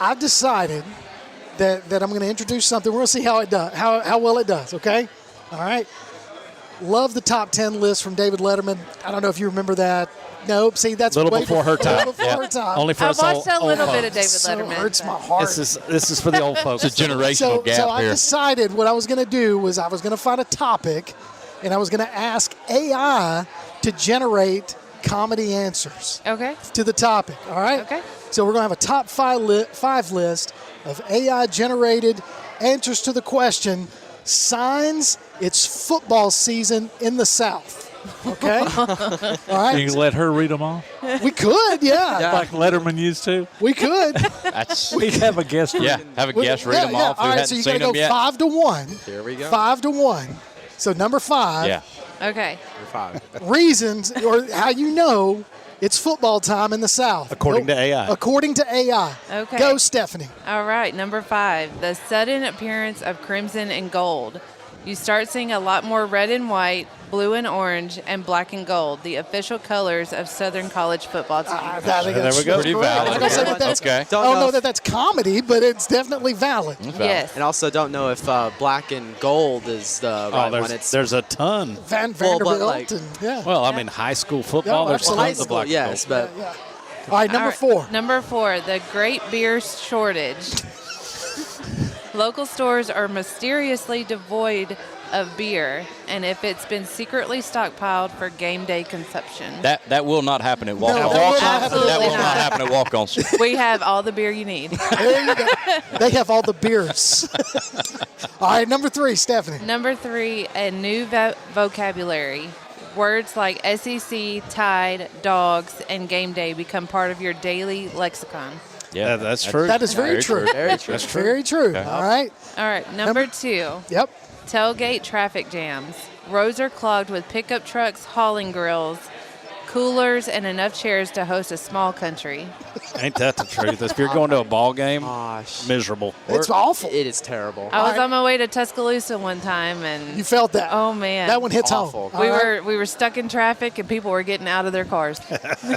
I've decided that I'm going to introduce something. We're going to see how it does, how well it does. Okay. All right. Love the top 10 list from David Letterman. I don't know if you remember that. Nope. See, that's Little way before her time. Little before Yeah. her time. Only for I us watched a old little bit folks. of David so Letterman. hurts my heart. This is for the old folks. It's a generational So gap I here. decided what I was going to do was I was going to find a topic, and I was going to ask AI to generate comedy answers Okay. to the topic. All right. Okay. So we're going to have a top five list of AI-generated answers to the question: signs it's football season in the South. Okay. All right. You can let her read them all, We could, yeah. like Letterman used to. We could. That's We have a guest. yeah. Have a guest read them off. All Who right, hadn't so you seen got to them go yet? 5 to 1. Here we go. 5 to 1. So number 5. Yeah. Okay. You're fine. Reasons or how you know it's football time in the South. According to AI. According to AI. Okay. Go, Stephanie. All right. Number 5, the sudden appearance of crimson and gold. You start seeing a lot more red and white, blue and orange, and black and gold, the official colors of Southern college football teams. I think There that's we go. Pretty correct. valid. I was gonna say that that's, Okay. I don't know that that's comedy, but it's definitely valid. Yes. And also don't know if black and gold is the right one. It's there's a ton. Vanderbilt like- and yeah. Well, I mean, high school football, Yeah, there's absolutely. high tons of school, black and yes, gold. but Yeah. All right, number All right, 4. Number 4, the great beer shortage. Local stores are mysteriously devoid of beer, and if it's been secretly stockpiled for game day consumption. That will not happen at walk-ons. that will not happen. Absolutely That will not not. happen at walk-ons. We have all the beer you need. There you go. They have all the beers. All right, number 3, Stephanie. Number 3, a new vocabulary. Words like SEC, Tide, Dogs, and Game Day become part of your daily lexicon. Yeah, That's true. That is very true. very true. That's true. Very true. Okay. All right. All right, number 2, Yep. tailgate traffic jams. Roads are clogged with pickup trucks, hauling grills, coolers, and enough chairs to host a small country. Ain't that the truth? If you're going to a ball game, Gosh. miserable. It's awful. It is terrible. I was right. on my way to Tuscaloosa one time, and You felt that. oh man, That one hits Awful. home. We All right. were stuck in traffic, and people were getting out of their cars.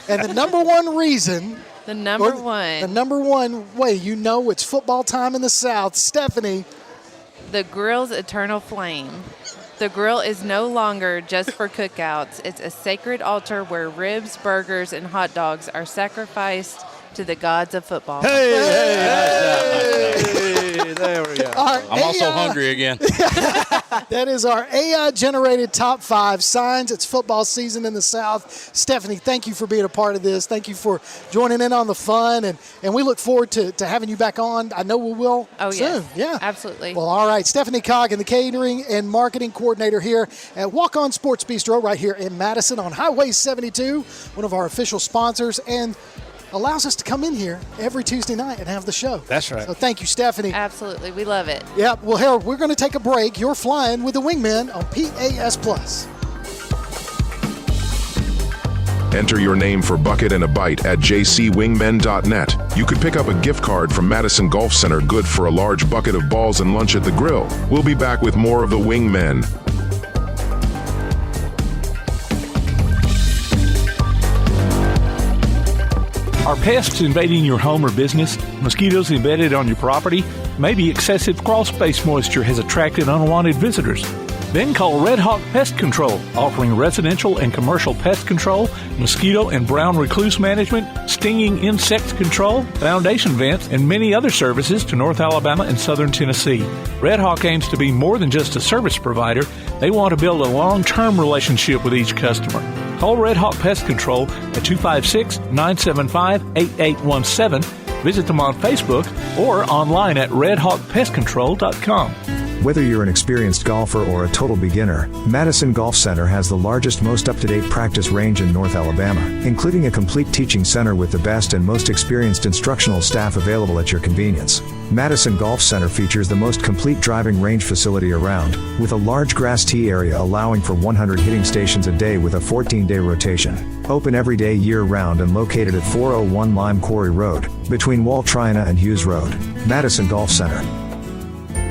And the number one reason, The number or the one. number one way you know it's football time in the South, Stephanie, the grill's eternal flame. The grill is no longer just for cookouts. It's a sacred altar where ribs, burgers, and hot dogs are sacrificed to the gods of football. Hey, there we go. I'm also hungry again. That is our AI-generated top 5 signs. It's football season in the South. Stephanie, thank you for being a part of this. Thank you for joining in on the fun, and we look forward to having you back on. I know we will soon. Yeah, absolutely. Well, all right. Stephanie Coggin, the catering and marketing coordinator here at Walk On Sports Bistro right here in Madison on Highway 72, one of our official sponsors, and allows us to come in here every Tuesday night and have the show. That's right. So thank you, Stephanie. Absolutely. We love it. Yep. Well, Harold, we're going to take a break. You're flying with the Wingmen on PAS Plus. Enter your name for Bucket and a Bite at jcwingmen.net. You could pick up a gift card from Madison Golf Center good for a large bucket of balls and lunch at the grill. We'll be back with more of the Wingmen. Are pests invading your home or business? Mosquitoes embedded on your property? Maybe excessive crawl space moisture has attracted unwanted visitors. Then call RedHawk Pest Control, offering residential and commercial pest control, mosquito and brown recluse management, stinging insect control, foundation vents, and many other services to North Alabama and Southern Tennessee. RedHawk aims to be more than just a service provider. They want to build a long-term relationship with each customer. Call RedHawk Pest Control at 256-975-8817. Visit them on Facebook or online at redhawkpestcontrol.com. Whether you're an experienced golfer or a total beginner, Madison Golf Center has the largest, most up-to-date practice range in North Alabama, including a complete teaching center with the best and most experienced instructional staff available at your convenience. Madison Golf Center features the most complete driving range facility around, with a large grass tee area allowing for 100 hitting stations a day with a 14-day rotation. Open every day year-round and located at 401 Lime Quarry Road, between Wall Trina and Hughes Road. Madison Golf Center.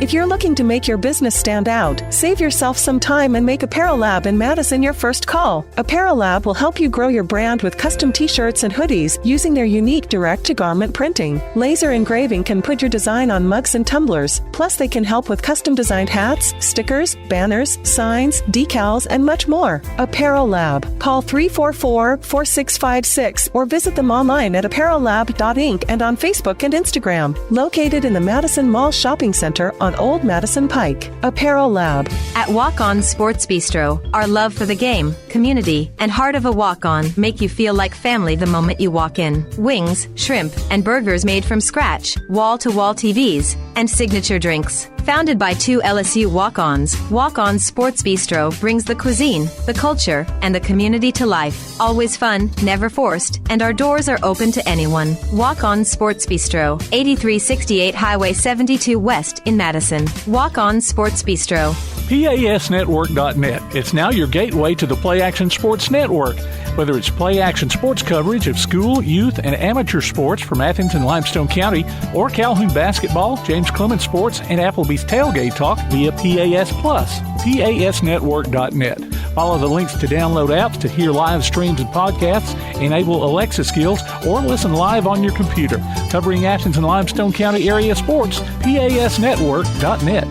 If you're looking to make your business stand out, save yourself some time and make Apparel Lab in Madison your first call. Apparel Lab will help you grow your brand with custom t-shirts and hoodies using their unique direct-to-garment printing. Laser engraving can put your design on mugs and tumblers. Plus, they can help with custom-designed hats, stickers, banners, signs, decals, and much more. Apparel Lab. Call 344-4656 or visit them online at apparellab.inc and on Facebook and Instagram. Located in the Madison Mall Shopping Center on Old Madison Pike. Apparel Lab. At Walk On Sports Bistro, our love for the game, community, and heart of a walk-on make you feel like family the moment you walk in. Wings, shrimp, and burgers made from scratch, wall-to-wall TVs, and signature drinks. Founded by 2 LSU walk-ons, Walk On Sports Bistro brings the cuisine, the culture, and the community to life. Always fun, never forced, and our doors are open to anyone. Walk On Sports Bistro, 8368 Highway 72 West in Madison. Walk On Sports Bistro. PASnetwork.net. It's now your gateway to the Play Action Sports Network. Whether it's play action sports coverage of school, youth, and amateur sports from Athens and Limestone County, or Calhoun basketball, James Clemens sports, and Applebee's tailgate talk via PAS Plus. PASnetwork.net. Follow the links to download apps to hear live streams and podcasts, enable Alexa skills, or listen live on your computer. Covering Athens and Limestone County area sports, PASnetwork.net.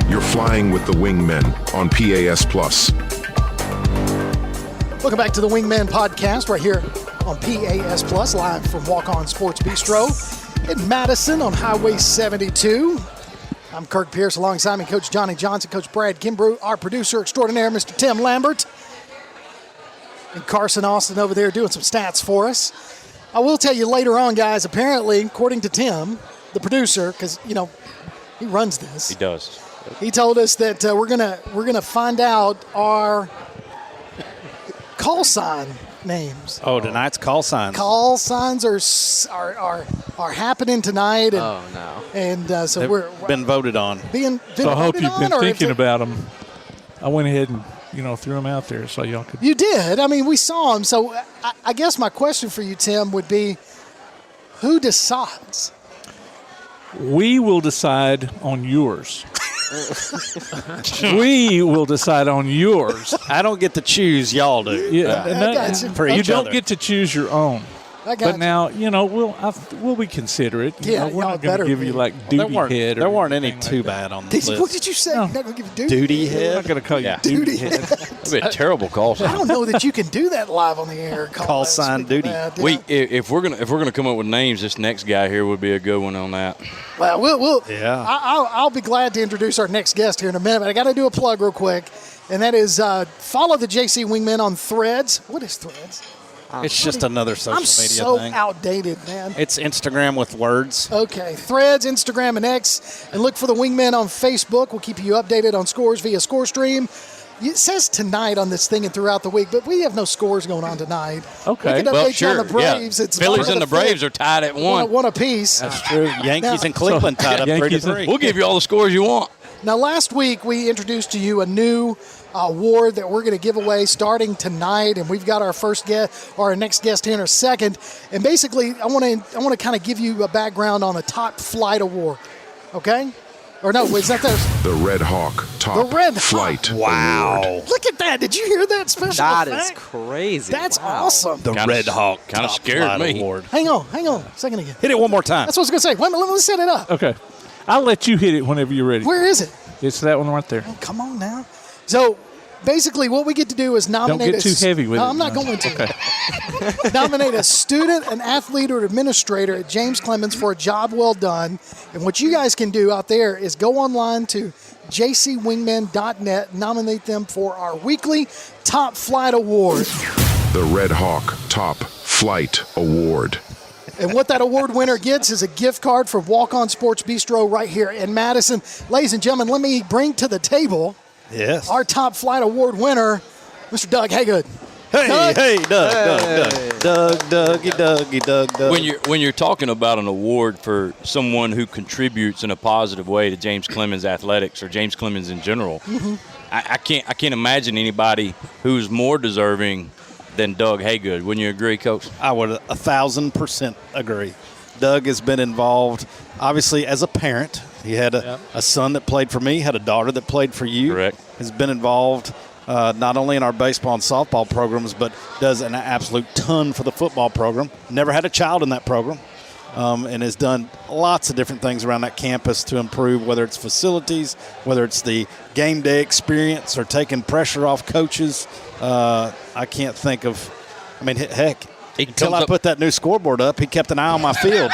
You're flying with the Wingmen on PAS Plus. Welcome back to the Wingman podcast right here on PAS Plus, live from Walk On Sports Bistro in Madison on Highway 72. I'm Kirk Pierce, alongside me Coach Johnny Johnson, Coach Brad Kimbrough, our producer extraordinaire, Mr. Tim Lambert, and Carson Austin over there doing some stats for us. I will tell you later on, guys, apparently, according to Tim, the producer, because, you know, he runs this. He does. He told us that we're gonna find out our call sign names. Oh, tonight's call signs. Call signs are happening tonight. And, oh no! And so They've we're been voted on. So I hope you've been thinking about them. I went ahead and threw them out there so y'all could. You did. I mean, we saw them. So I guess my question for you, Tim, would be, who decides? We will decide on yours. We will decide on yours. I don't get to choose. Y'all do. Yeah, I got you. For you each don't other. get to choose your own. I got But you. now, we'll be considerate. Yeah, we're y'all not going better to give be. you like There duty weren't, head. there or weren't any anything too like that. bad on the list. What did you say? You're not going to give you Duty I'm head. not going to call you Duty duty head. That'd be a terrible call sign. I don't know that you can do that live on the air. Call that, sign speaking of duty. that, yeah. If we're gonna come up with names, this next guy here would be a good one on that. Well, we'll Yeah. I'll be glad to introduce our next guest here in a minute, but I got to do a plug real quick, and that is follow the JC Wingmen on Threads. What is Threads? It's just another social I'm media so thing. outdated, man. It's Instagram with words. Okay, Threads, Instagram, and X, and look for the Wingmen on Facebook. We'll keep you updated on scores via ScoreStream. It says tonight on this thing and throughout the week, but we have no scores going on tonight. Okay. We can Well, update you on sure. the Braves. Yeah. It's Phillies bottom and the of fifth. Braves are tied at one. One apiece. That's true. Yankees Now- and Cleveland tied up 3-3. We'll give you all the scores you want. Now, last week we introduced to you a new award that we're going to give away starting tonight, and we've got our first guest, or our next guest here in a second. And basically, I want to kind of give you a background on the Top Flight Award. Okay? Or no, is that The RedHawk Top The Red Flight Wow. Award. Look at that! Did you hear that special That effect? is crazy. That's Wow. awesome. The Kinda- RedHawk kinda Top scared Flight me. Award. Hang on a second again. Hit it one more time. That's what I was going to say. Let me set it up. Okay. I'll let you hit it whenever you're ready. Where is it? It's that one right there. Oh, come on now. So basically, what we get to do is nominate. get too heavy with no, it, I'm not no. going to. Nominate a student, an athlete, or administrator at James Clemens for a job well done. And what you guys can do out there is go online to jcwingmen.net, nominate them for our weekly Top Flight Award. The RedHawk Top Flight Award. And what that award winner gets is a gift card from Walk On Sports Bistro right here in Madison. Ladies and gentlemen, let me bring to the table Yes. our Top Flight Award winner, Mr. Doug Hagood. Hey, Doug. When you're talking about an award for someone who contributes in a positive way to James Clemens athletics or James Clemens in general, I can't imagine anybody who's more deserving than Doug Hagood. Wouldn't you agree, Coach? I would 1,000% agree. Doug has been involved, obviously, as a parent. He had a son that played for me, had a daughter that played for you. Correct. Has been involved not only in our baseball and softball programs, but does an absolute ton for the football program. Never had a child in that program. And has done lots of different things around that campus to improve, whether it's facilities, whether it's the game day experience or taking pressure off coaches. I can't think of, heck, until I put that new scoreboard up, he kept an eye on my field.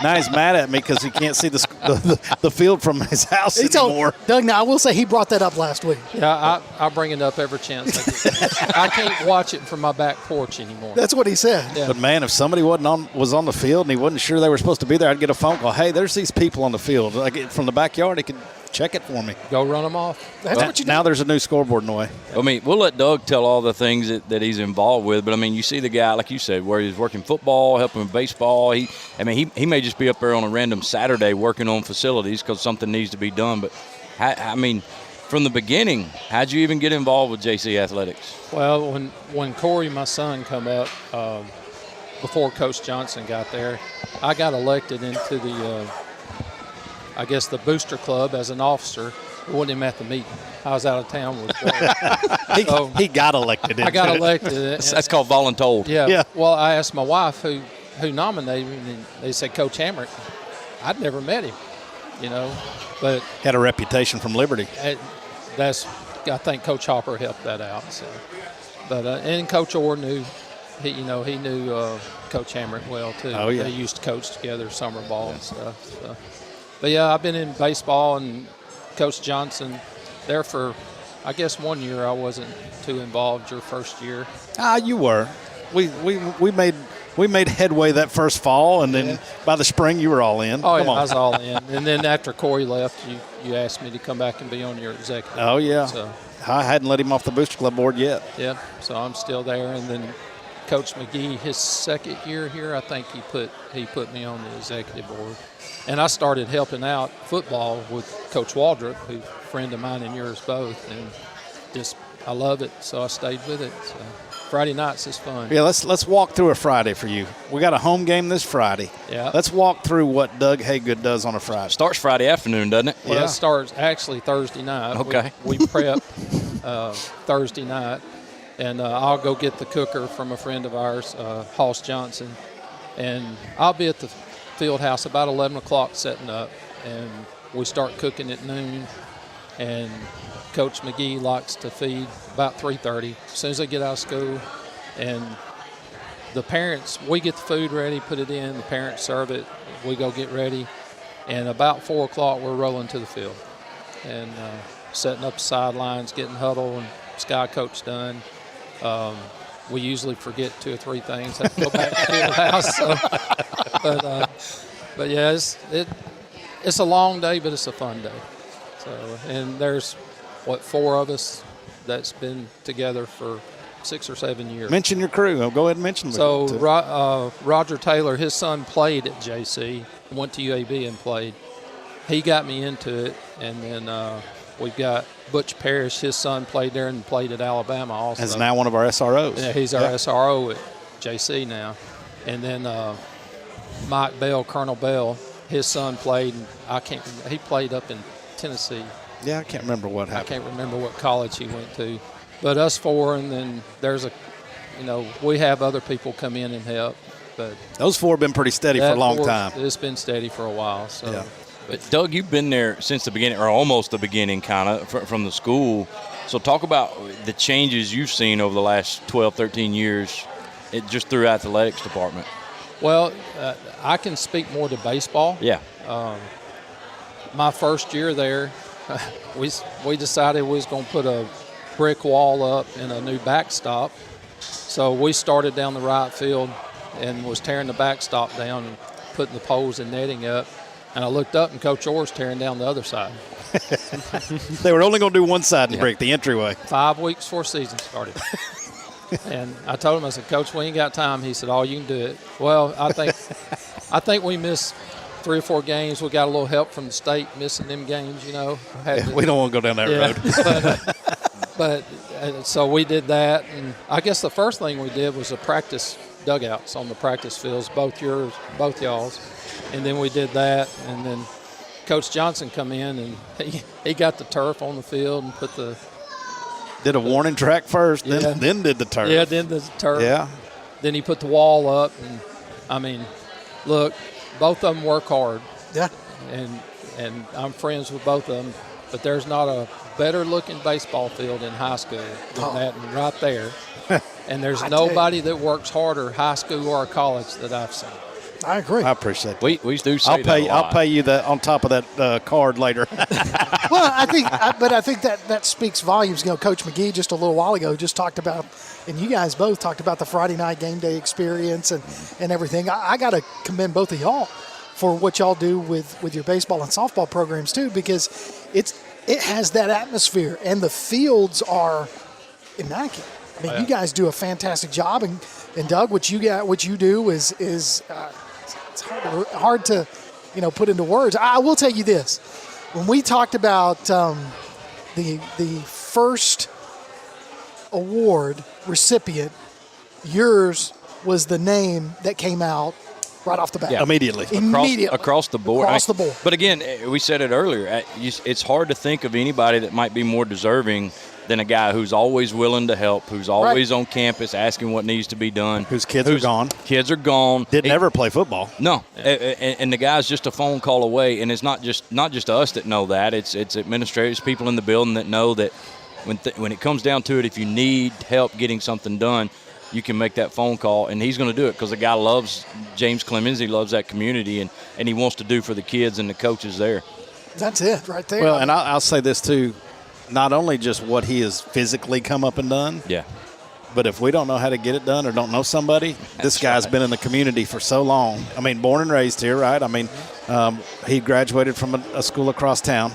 Now he's mad at me because he can't see the field from his house anymore. Doug, now I will say he brought that up last week. Yeah, I bring it up every chance I get. I can't watch it from my back porch anymore. That's what he said. Yeah. But, man, if somebody was on the field and he wasn't sure they were supposed to be there, I'd get a phone call. Hey, there's these people on the field. From the backyard, he could check it for me. Go run them off. That's what you do. Now there's a new scoreboard in the way. We'll let Doug tell all the things that he's involved with, but you see the guy, like you said, where he's working football, helping with baseball. He may just be up there on a random Saturday working on facilities because something needs to be done. But from the beginning, how'd you even get involved with JC Athletics? Well, when Corey, my son, come up, before Coach Johnson got there, I got elected into the the booster club as an officer. I wasn't even at the meeting. I was out of town with work. He got elected. I got elected. That's called voluntold. Yeah. Well, I asked my wife who nominated me, and they said Coach Hamrick. I'd never met him, but had a reputation from Liberty. I think Coach Hopper helped that out. So, but and Coach Orr knew. He knew Coach Hamrick well too. Oh yeah. They used to coach together summer ball and stuff. So. But yeah, I've been in baseball and Coach Johnson there for, 1 year. I wasn't too involved your first year. You were. We made headway that first fall, and then by the spring you were all in. Oh, Come on. I was all in. And then after Corey left, you asked me to come back and be on your executive. Oh yeah. So, I hadn't let him off the booster club board yet. Yeah. So I'm still there, and then Coach McGehee, his second year here, I think he put me on the executive board. And I started helping out football with Coach Waldrop, who's a friend of mine and yours both, and I love it, so I stayed with it. So Friday nights is fun. Yeah, let's walk through a Friday for you. We got a home game this Friday. Yeah. Let's walk through what Doug Hagood does on a Friday. Starts Friday afternoon, doesn't it? Well, it starts actually Thursday night. Okay. We prep Thursday night, and I'll go get the cooker from a friend of ours, Hoss Johnson, And I'll be at the field house about 11 o'clock setting up, and we start cooking at noon. And Coach McGehee likes to feed about 3:30 as soon as they get out of school. And the parents, we get the food ready, put it in, the parents serve it, we go get ready. And about 4 o'clock, we're rolling to the field and setting up the sidelines, getting huddle and sky coach done. We usually forget 2 or 3 things, have to go back to the field house. So, but yeah, it's a long day, but it's a fun day. So, and there's, 4 of us that's been together for 6 or 7 years. Mention your crew. Go ahead and mention them. So Roger Taylor, his son played at JC, went to UAB and played. He got me into it, and then we've got Butch Parrish, his son played there and played at Alabama also. Is now one of our SROs. Yeah, he's our SRO at JC now. And then Mike Bell, Colonel Bell, his son played, and he played up in Tennessee. Yeah, I can't remember what happened. I can't remember what college he went to. But us 4, and then there's we have other people come in and help. But those 4 have been pretty steady for a long time. It's been steady for a while. So. Yeah. But Doug, you've been there since the beginning, or almost the beginning, kind of, from the school. So talk about the changes you've seen over the last 12, 13 years just through athletics department. Well, I can speak more to baseball. Yeah. My first year there, we decided we was going to put a brick wall up and a new backstop. So we started down the right field and was tearing the backstop down and putting the poles and netting up. And I looked up, and Coach Orr's tearing down the other side. They were only going to do one side and break the entryway. 5 weeks before season started. And I told him, I said, Coach, we ain't got time. He said, oh, you can do it. Well, I think we missed 3 or 4 games. We got a little help from the state missing them games, We don't want to go down that road. But so we did that. And I guess the first thing we did was the practice dugouts on the practice fields, both y'all's. And then we did that, and then Coach Johnson come in, and he got the turf on the field and did a warning track first, then did the turf. Yeah, then the turf. Yeah. Then he put the wall up, and I mean, look, both of them work hard. Yeah. And I'm friends with both of them, but there's not a better looking baseball field in high school than that one right there. And there's nobody that works harder, high school or college, that I've seen. I agree. I appreciate that. We do say that a lot. I'll pay you that on top of that card later. Well, I think that speaks volumes. Coach McGehee just a little while ago just talked about, and you guys both talked about the Friday night game day experience and everything. I got to commend both of y'all for what y'all do with your baseball and softball programs too, because it has that atmosphere, and the fields are immaculate. I mean, you guys do a fantastic job, and Doug, what you do is it's hard to put into words. I will tell you this: when we talked about the first award recipient, yours was the name that came out right off the bat. Yeah. Immediately. Across the board. Across the board. But again, we said it earlier. It's hard to think of anybody that might be more deserving than a guy who's always willing to help, who's always on campus asking what needs to be done. Whose kids are gone. Kids are gone. Didn't ever play football. No. And the guy's just a phone call away. And it's not just us that know that. It's administrators, people in the building that know that when it comes down to it, if you need help getting something done, you can make that phone call, and he's going to do it because the guy loves James Clemens. He loves that community, and he wants to do for the kids and the coaches there. That's it right there. Well, and I'll say this too, not only just what he has physically come up and done, but if we don't know how to get it done or don't know somebody, this guy's been in the community for so long. I mean, born and raised here, right? I mean, he graduated from a school across town.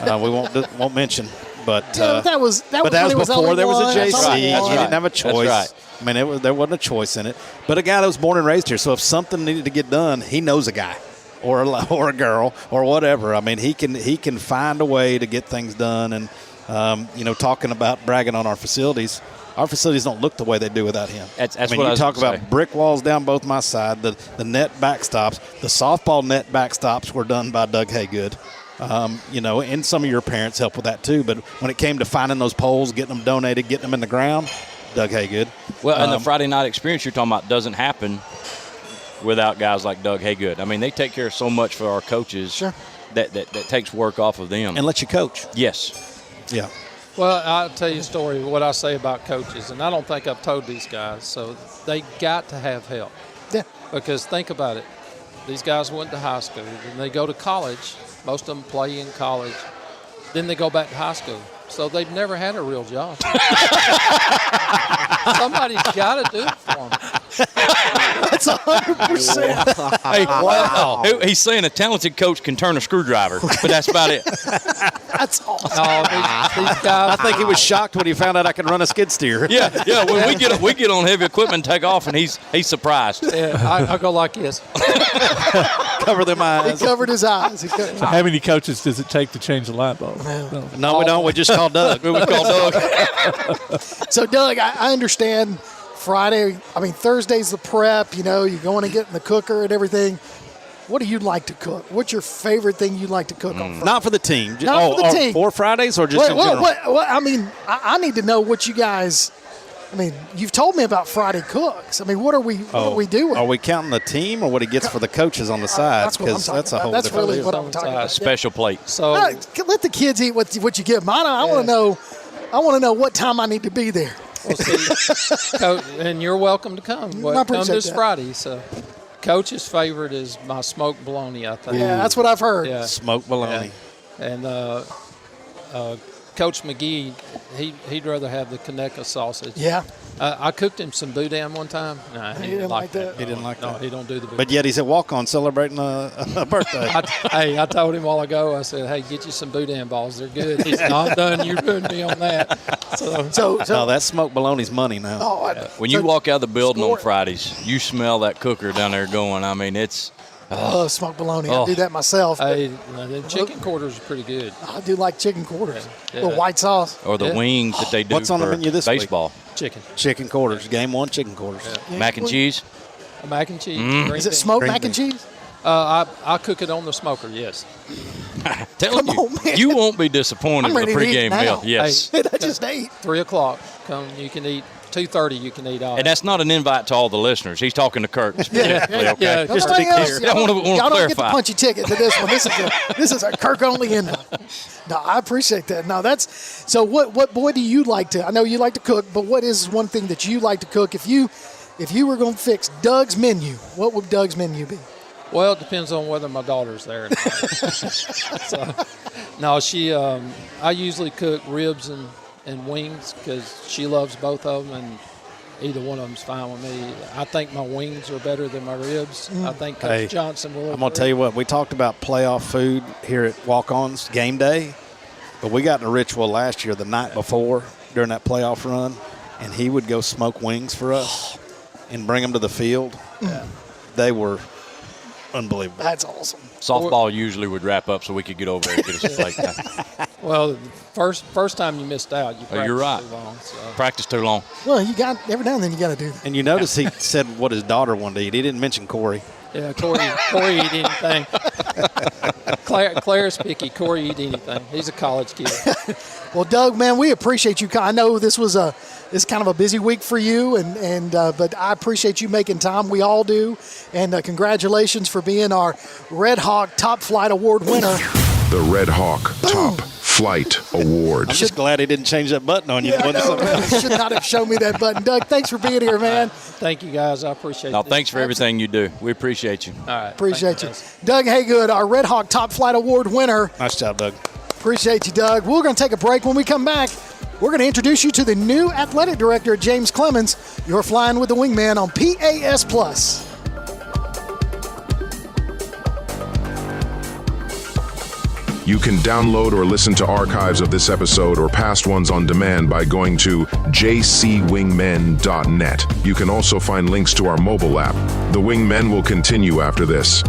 We won't mention. But that was before there was a JC. Right. You didn't have a choice. That's right. I mean, there wasn't a choice in it. But a guy that was born and raised here, so if something needed to get done, he knows a guy or a girl or whatever. I mean, he can find a way to get things done. And talking about bragging on our facilities don't look the way they do without him. That's what you talk about brick walls down both my side, the net backstops, the softball net backstops were done by Doug Hagood. And some of your parents help with that too. But when it came to finding those poles, getting them donated, getting them in the ground, Doug Hagood. Well, and the Friday night experience you're talking about doesn't happen without guys like Doug Hagood. I mean, they take care of so much for our coaches. Sure. That takes work off of them. And let you coach. Yes. Yeah. Well, I'll tell you a story, what I say about coaches, and I don't think I've told these guys. So they got to have help. Yeah. Because think about it. These guys went to high school, then they go to college. Most of them play in college. Then they go back to high school. So they've never had a real job. Somebody's got to do it for them. That's 100%. Hey, wow. He's saying a talented coach can turn a screwdriver, but that's about it. That's awesome. No, these guys. I think he was shocked when he found out I could run a skid steer. Yeah. When we get on heavy equipment and take off, and he's surprised. Yeah, I go like this. Cover them eyes. He covered his eyes. So how many coaches does it take to change the light bulb? No, we don't. We just call Doug. We call Doug. So, Doug, I understand Thursday's the prep. You know, you're going to get in the cooker and everything. What do you like to cook? What's your favorite thing you like to cook on Friday? Not for the team. Not for the team. For Fridays or just in general? I need to know what you guys – you've told me about Friday cooks. What are we doing? Are we counting the team or what he gets for the coaches on the sides? Because that's a whole That's different really what I'm talking about. Special plate. So let the kids eat what you give them. I want to know. I want to know what time I need to be there. We'll see. Coach, and you're welcome to come. I appreciate come this that. Friday. So, Coach's favorite is my smoked bologna, I think. Yeah, that's what I've heard. Yeah. Smoked bologna. Yeah. And Coach McGehee, he'd rather have the Kaneka sausage. Yeah. I cooked him some boudin one time. No, he didn't like that. He didn't like that. No, he don't do the boudin. But yet he's at walk-on celebrating a birthday. I told him a while ago, I said, hey, get you some boudin balls. They're good. He's not done. You ruined me on that. So no, that smoked bologna's money now. When you walk out of the building on Fridays, you smell that cooker down there going. it's – smoked bologna. I do that myself. Hey, the chicken quarters are pretty good. I do like chicken quarters. Yeah. With white sauce. or the wings that they do What's on the for menu this baseball. week? Chicken quarters. Game 1, chicken quarters. Yeah. Mac and cheese. Mac and cheese. Is it smoked Green mac and bean. cheese? I cook it on the smoker, yes. Telling you, you won't be disappointed I'm with a ready to eat pregame now. meal. Yes. Hey, I just ate. 3 o'clock. Come, you can eat. 2:30, you can eat all. And that's not an invite to all the listeners. He's talking to Kirk specifically, okay? Yeah, Just to be clear. I want to Y'all don't get the clarify. punchy ticket to this one. This is a Kirk only invite. No, I appreciate that. No, that's so. What boy do you like to? I know you like to cook, but what is one thing that you like to cook? If you were going to fix Doug's menu, what would Doug's menu be? Well, it depends on whether my daughter's there or not. I usually cook ribs and wings because she loves both of them, and either one of them's fine with me. I think my wings are better than my ribs. I think Coach Johnson will. I'm going to tell you what, we talked about playoff food here at Walk-On's game day, but we got in a ritual last year the night before during that playoff run, and he would go smoke wings for us and bring them to the field. They were unbelievable. That's awesome. Softball usually would wrap up so we could get over there and get us a plate. Well, first time you missed out, you practiced you're right. too long. So. Practice too long. Well, you got every now and then you got to do that. And you notice he said what his daughter wanted to eat. He didn't mention Corey. Yeah, Corey eat anything. Claire's picky. Corey eat anything. He's a college kid. Well, Doug, man, we appreciate you. I know this was kind of a busy week for you, but I appreciate you making time. We all do. And congratulations for being our RedHawk Top Flight Award winner. The RedHawk Top Flight Award. I'm just glad he didn't change that button on you. Should not have shown me that button. Doug, thanks for being here, man. Thank you, guys. I appreciate it. No, thanks for everything you do. We appreciate you. All right. Appreciate you. Doug Hagood, our RedHawk Top Flight Award winner. Nice job, Doug. Appreciate you, Doug. We're going to take a break. When we come back, we're going to introduce you to the new athletic director, James Clemens. You're flying with the Wingman on PAS+. You can download or listen to archives of this episode or past ones on demand by going to jcwingmen.net. You can also find links to our mobile app. The Wingmen will continue after this.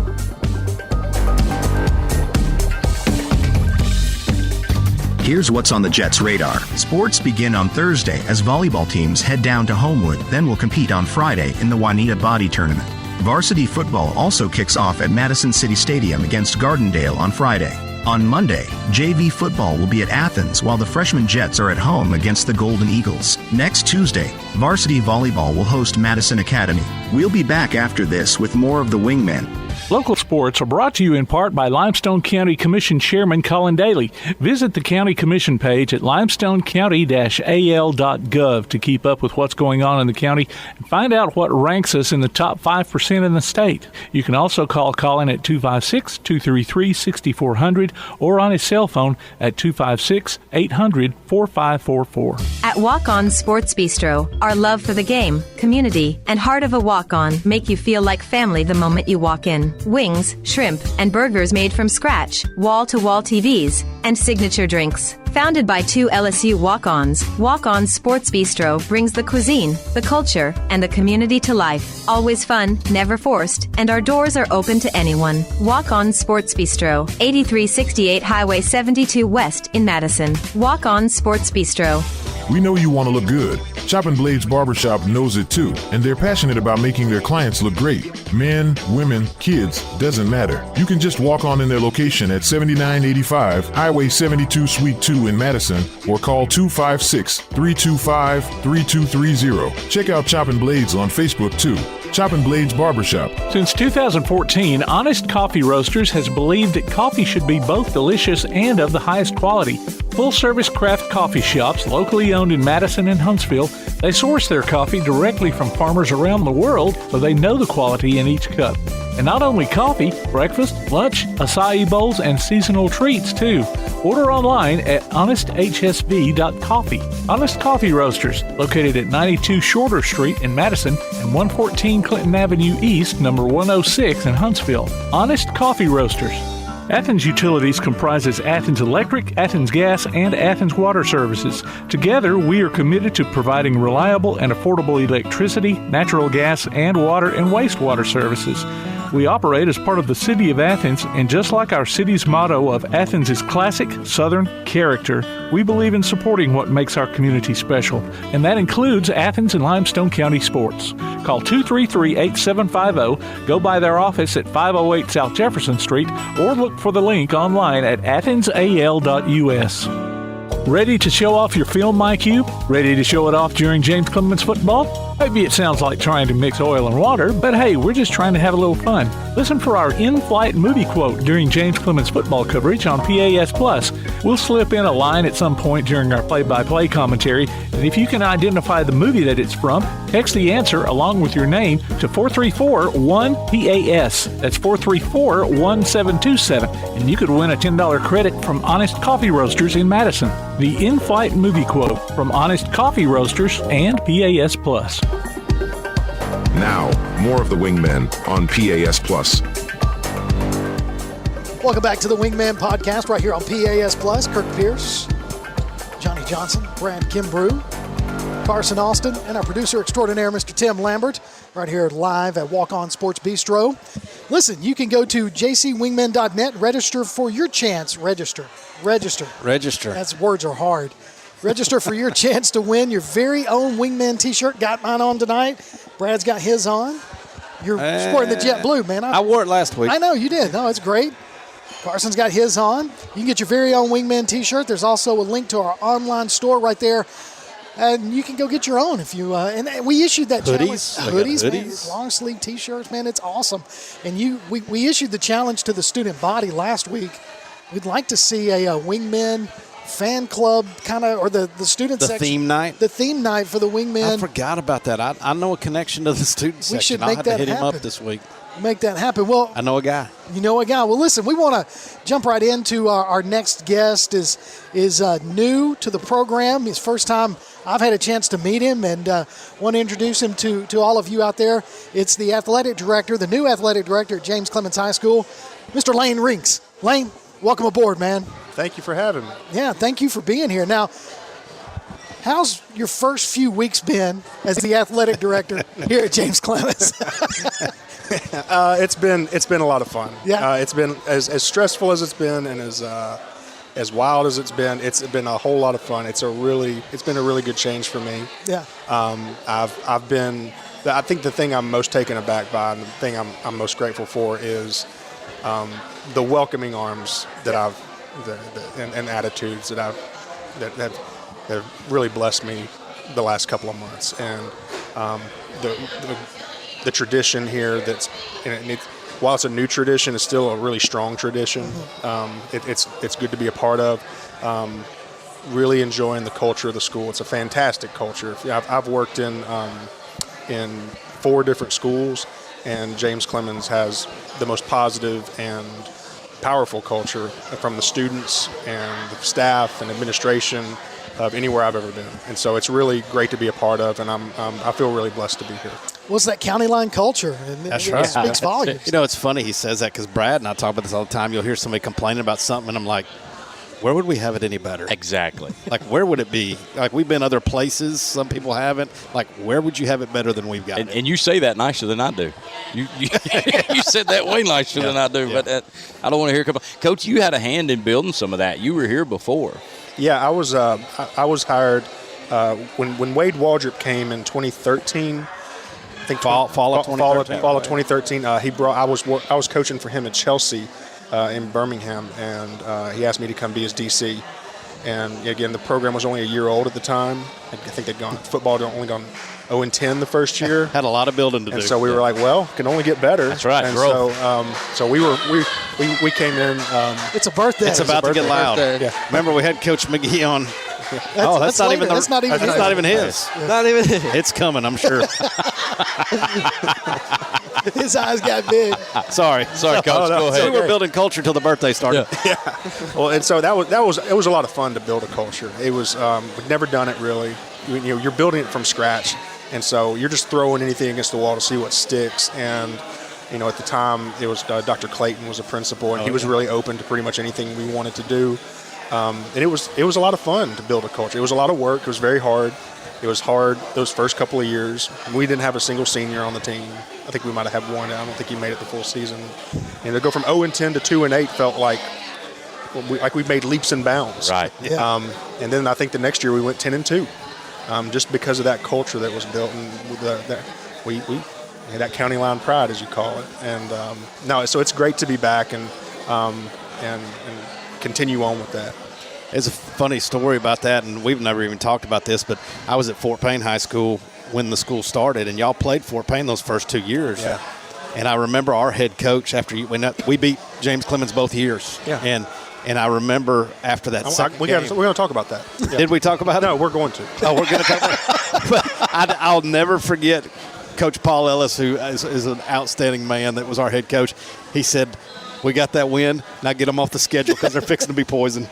Here's what's on the Jets' radar. Sports begin on Thursday as volleyball teams head down to Homewood, then will compete on Friday in the Juanita Body Tournament. Varsity football also kicks off at Madison City Stadium against Gardendale on Friday. On Monday, JV football will be at Athens while the freshman Jets are at home against the Golden Eagles. Next Tuesday, varsity volleyball will host Madison Academy. We'll be back after this with more of the Wingmen. Local sports are brought to you in part by Limestone County Commission Chairman Colin Daly. Visit the County Commission page at limestonecounty-al.gov to keep up with what's going on in the county and find out what ranks us in the top 5% in the state. You can also call Colin at 256-233-6400 or on his cell phone at 256-800-4544. At Walk On Sports Bistro, our love for the game, community, and heart of a walk-on make you feel like family the moment you walk in. Wings, shrimp, and burgers made from scratch, wall-to-wall TVs, and signature drinks. Founded by two LSU walk-ons, Walk On Sports Bistro brings the cuisine, the culture, and the community to life. Always fun, never forced, and our doors are open to anyone. Walk On Sports Bistro, 8368 Highway 72 West in Madison. Walk On Sports Bistro. We know you want to look good. Chopping Blades Barbershop knows it too, and they're passionate about making their clients look great. Men, women, kids, doesn't matter. You can just walk on in their location at 7985 Highway 72 Suite 2 in Madison or call 256-325-3230. Check out Chopping Blades on Facebook too. Chopping Blades Barbershop. Since 2014, Honest Coffee Roasters has believed that coffee should be both delicious and of the highest quality. Full-service craft coffee shops locally owned in Madison and Huntsville, they source their coffee directly from farmers around the world, so they know the quality in each cup. And not only coffee, breakfast, lunch, acai bowls, and seasonal treats, too. Order online at honesthsv.coffee. Honest Coffee Roasters, located at 92 Shorter Street in Madison and 114 Clinton Avenue East, number 106 in Huntsville. Honest Coffee Roasters. Athens Utilities comprises Athens Electric, Athens Gas, and Athens Water Services. Together, we are committed to providing reliable and affordable electricity, natural gas, and water and wastewater services. We operate as part of the City of Athens, and just like our city's motto of Athens is classic Southern character, we believe in supporting what makes our community special, and that includes Athens and Limestone County sports. Call 233-8750, go by their office at 508 South Jefferson Street, or look for the link online at athensal.us. Ready to show off your film IQ? Ready to show it off during James Clemens football? Maybe it sounds like trying to mix oil and water, but hey, we're just trying to have a little fun. Listen for our in-flight movie quote during James Clemens football coverage on PAS Plus. We'll slip in a line at some point during our play-by-play commentary, and if you can identify the movie that it's from, text the answer along with your name to 434-1-PAS. That's 434-1727, and you could win a $10 credit from Honest Coffee Roasters in Madison. The in-flight movie quote from Honest Coffee Roasters and PAS Plus. Now, more of the Wingmen on PAS Plus. Welcome back to the Wingman Podcast right here on PAS Plus. Kirk Pierce, Johnny Johnson, Brad Kimbrew, Carson Austin, and our producer extraordinaire, Mr. Tim Lambert, right here live at Walk On Sports Bistro. Listen, you can go to jcwingman.net, register for your chance. Register. That's words are hard. Register for your chance to win your very own Wingman t-shirt. Got mine on tonight. Brad's got his on. You're sporting the jet blue, man. I wore it last week. I know you did. No, it's great. Carson's got his on. You can get your very own Wingman t-shirt. There's also a link to our online store right there. And you can go get your own if you and we issued that hoodies, challenge. Hoodies, man, long sleeve t-shirts, man, it's awesome. And we issued the challenge to the student body last week. We'd like to see a Wingmen fan club kind of, or the student section. Theme night? The theme night for the Wingmen. I forgot about that. I know a connection to the student section. We should I'll make have that to hit happen. him up this week. Make that happen. Well, I know a guy. You know a guy. Well, listen, we want to jump right into our next guest is new to the program. His first time I've had a chance to meet him, and want to introduce him to all of you out there. It's the athletic director, the new athletic director at James Clemens High School, Mr. Layne Rinks. Layne, welcome aboard, man. Thank you for having me. Yeah, thank you for being here. Now, how's your first few weeks been as the athletic director here at James Clemens? It's been a lot of fun. Yeah. It's been as stressful as it's been, and as wild as it's been. It's been a whole lot of fun. It's been a really good change for me. Yeah. I think the thing I'm most taken aback by, and the thing I'm most grateful for, is the welcoming arms that I've and attitudes that have really blessed me the last couple of months. And the tradition here while it's a new tradition, it's still a really strong tradition. It's good to be a part of. Really enjoying the culture of the school. It's a fantastic culture. I've worked in 4 different schools, and James Clemens has the most positive and powerful culture from the students and the staff and administration of anywhere I've ever been. And so it's really great to be a part of, and I feel really blessed to be here. What's that county line culture? And That's it right. speaks volumes. You know, it's funny he says that because Brad and I talk about this all the time. You'll hear somebody complaining about something, and I'm like, where would we have it any better? Exactly. Like, where would it be? Like, we've been other places. Some people haven't. Like, where would you have it better than we've got it? And you say that nicer than I do. You said that way nicer than I do. Yeah. But I don't want to hear Coach, you had a hand in building some of that. You were here before. Yeah, I was hired when Wade Waldrop came in 2013. I think fall of 2013. I was coaching for him at Chelsea in Birmingham, and he asked me to come be his DC. And again, the program was only a year old at the time. I think football had only gone 0-10 the first year. Had a lot of building to do. And so we were like, well, can only get better. That's right. And growth. so we came in. It's a birthday. It's about to get loud. Yeah. Remember, we had Coach McGehee on. That's not even his. Not even his. It's coming, I'm sure. His eyes got big. Sorry, Coach. Go ahead. So we were building culture till the birthday started. Yeah. Well, and so it was a lot of fun to build a culture. It was we'd never done it really. You're building it from scratch, and so you're just throwing anything against the wall to see what sticks. And at the time it was Dr. Clayton was a principal, and he was really open to pretty much anything we wanted to do. And it was a lot of fun to build a culture. It was a lot of work. It was very hard. It was hard those first couple of years. We didn't have a single senior on the team. I think we might have had one. I don't think he made it the full season. And to go from 0-10 to 2-8 felt like we made leaps and bounds. Right. Yeah. And then I think the next year we went 10-2, just because of that culture that was built, and we had that county line pride, as you call it. And so it's great to be back and continue on with that. There's a funny story about that, and we've never even talked about this, but I was at Fort Payne High School when the school started, and y'all played Fort Payne those first 2 years. Yeah. And I remember our head coach we beat James Clemens both years. Yeah. And I remember after that second game. We're going to talk about that. Yeah. Did we talk about it? No, we're going to. Oh, we're going to talk about it. But I'll never forget Coach Paul Ellis, who is an outstanding man that was our head coach. He said, we got that win. Now get them off the schedule because they're fixing to be poisoned.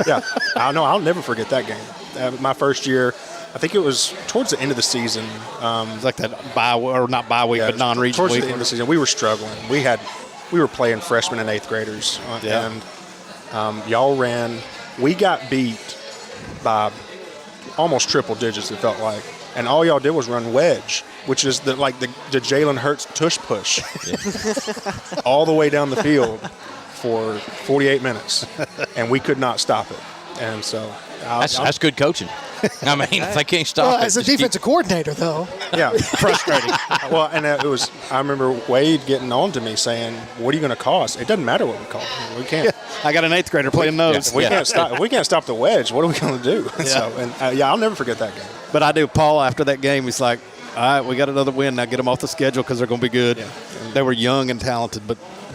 Yeah, I know. I'll never forget that game. My first year, I think it was towards the end of the season. It was like that not bye week, but non-regional towards week. the end of the season, we were struggling. We were playing freshmen and 8th graders, and y'all ran. We got beat by almost triple digits. It felt like, and all y'all did was run wedge, which is the Jalen Hurts tush push, all the way down the field for 48 minutes, and we could not stop it. And so that's good coaching. I mean, if they can't stop it. As a defensive coordinator, though. Yeah, frustrating. Well, and I remember Wade getting on to me saying, "What are you going to call us? It doesn't matter what we call it. We can't." I got an 8th grader playing nose. We can't stop. We can't stop the wedge. What are we going to do? Yeah. So, I'll never forget that game. But I do. Paul, after that game, he's like, all right, we got another win. Now get them off the schedule because they're going to be good. Yeah. They were young and talented,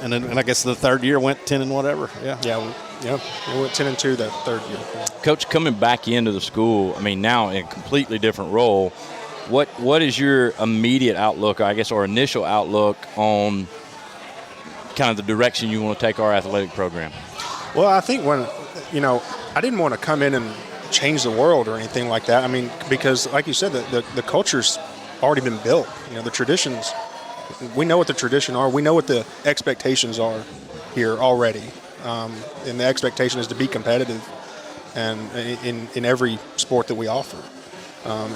and I guess the third year went 10 and whatever. Yeah. We went 10-2 that third year. Coach, coming back into the school, I mean, now in a completely different role, what is your immediate outlook, I guess, or initial outlook on kind of the direction you want to take our athletic program? Well, I think I didn't want to come in and change the world or anything like that. I mean, because like you said, the culture's already been built. The traditions, we know what the tradition are. We know what the expectations are here already. And the expectation is to be competitive and in every sport that we offer,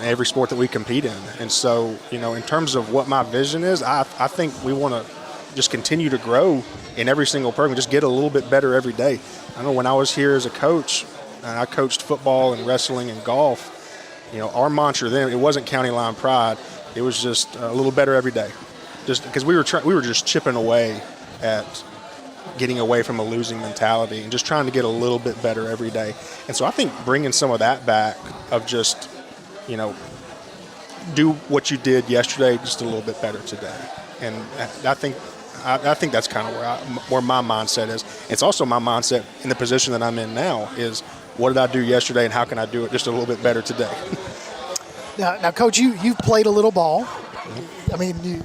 every sport that we compete in. And so, in terms of what my vision is, I think we want to just continue to grow in every single program, just get a little bit better every day. I know when I was here as a coach, and I coached football and wrestling and golf, our mantra then, it wasn't county line pride. It was just a little better every day. Just because we were just chipping away at getting away from a losing mentality and just trying to get a little bit better every day. And so I think bringing some of that back of just, do what you did yesterday just a little bit better today. And I think that's kind of where my mindset is. It's also my mindset in the position that I'm in now is what did I do yesterday and how can I do it just a little bit better today? Now, Coach, you've played a little ball. I mean, you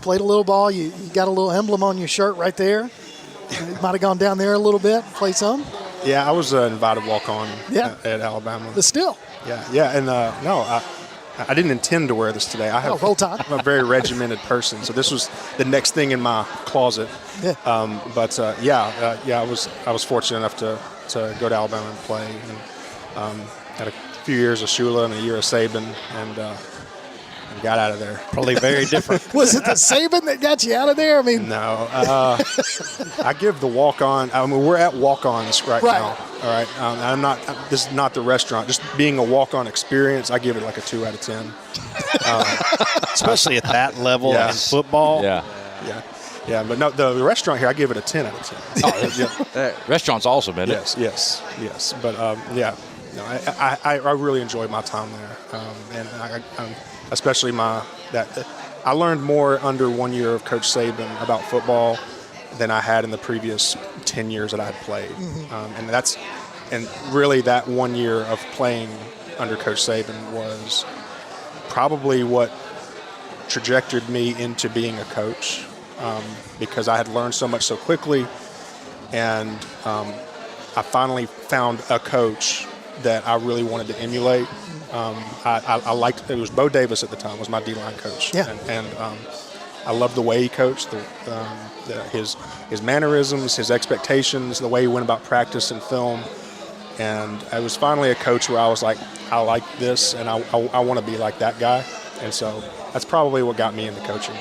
played a little ball. You got a little emblem on your shirt right there. You might have gone down there a little bit, played some. Yeah, I was invited walk-on at Alabama. But still. Yeah, and I didn't intend to wear this today. Roll Tide. I'm a very regimented person, so this was the next thing in my closet. Yeah. I was fortunate enough to go to Alabama and play, and had a few years of Shula and a year of Saban, and got out of there. Probably very different. Was it the Saban that got you out of there? I mean, no. I give the walk-on. I mean, we're at walk-ons right now. All right. I'm not. This is not the restaurant. Just being a walk-on experience, I give it like a 2 out of 10. Especially at that level in football. Yeah. But no, the restaurant here, I give it a 10 out of 10. Restaurant's awesome, isn't it? Yes. But no, I really enjoyed my time there, and I'm especially I learned more under 1 year of Coach Saban about football than I had in the previous 10 years that I had played. Mm-hmm. And really that 1 year of playing under Coach Saban was probably what trajectored me into being a coach, because I had learned so much so quickly, and I finally found a coach that I really wanted to emulate. I liked it. Was Bo Davis at the time was my D-line coach, and I loved the way he coached, his mannerisms, his expectations, the way he went about practice and film, and I was finally a coach where I was like, I like this, and I want to be like that guy, and so that's probably what got me into coaching.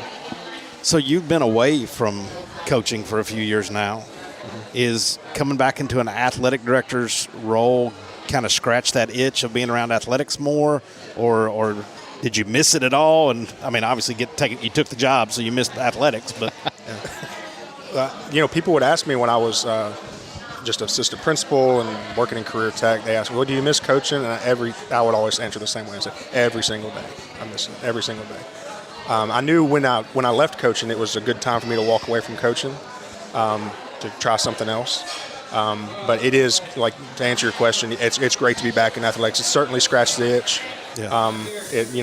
So you've been away from coaching for a few years now. Mm-hmm. Is coming back into an athletic director's role kind of scratch that itch of being around athletics more, or did you miss it at all? And I mean, obviously, you took the job, so you missed athletics. But people would ask me when I was just assistant principal and working in career tech. They asked me, "Well, do you miss coaching?" And I would always answer the same way. I said, "Every single day, I miss it. Every single day." I knew when I left coaching, it was a good time for me to walk away from coaching to try something else. But it is, like, to answer your question, it's great to be back in athletics. It certainly scratched the itch. Yeah.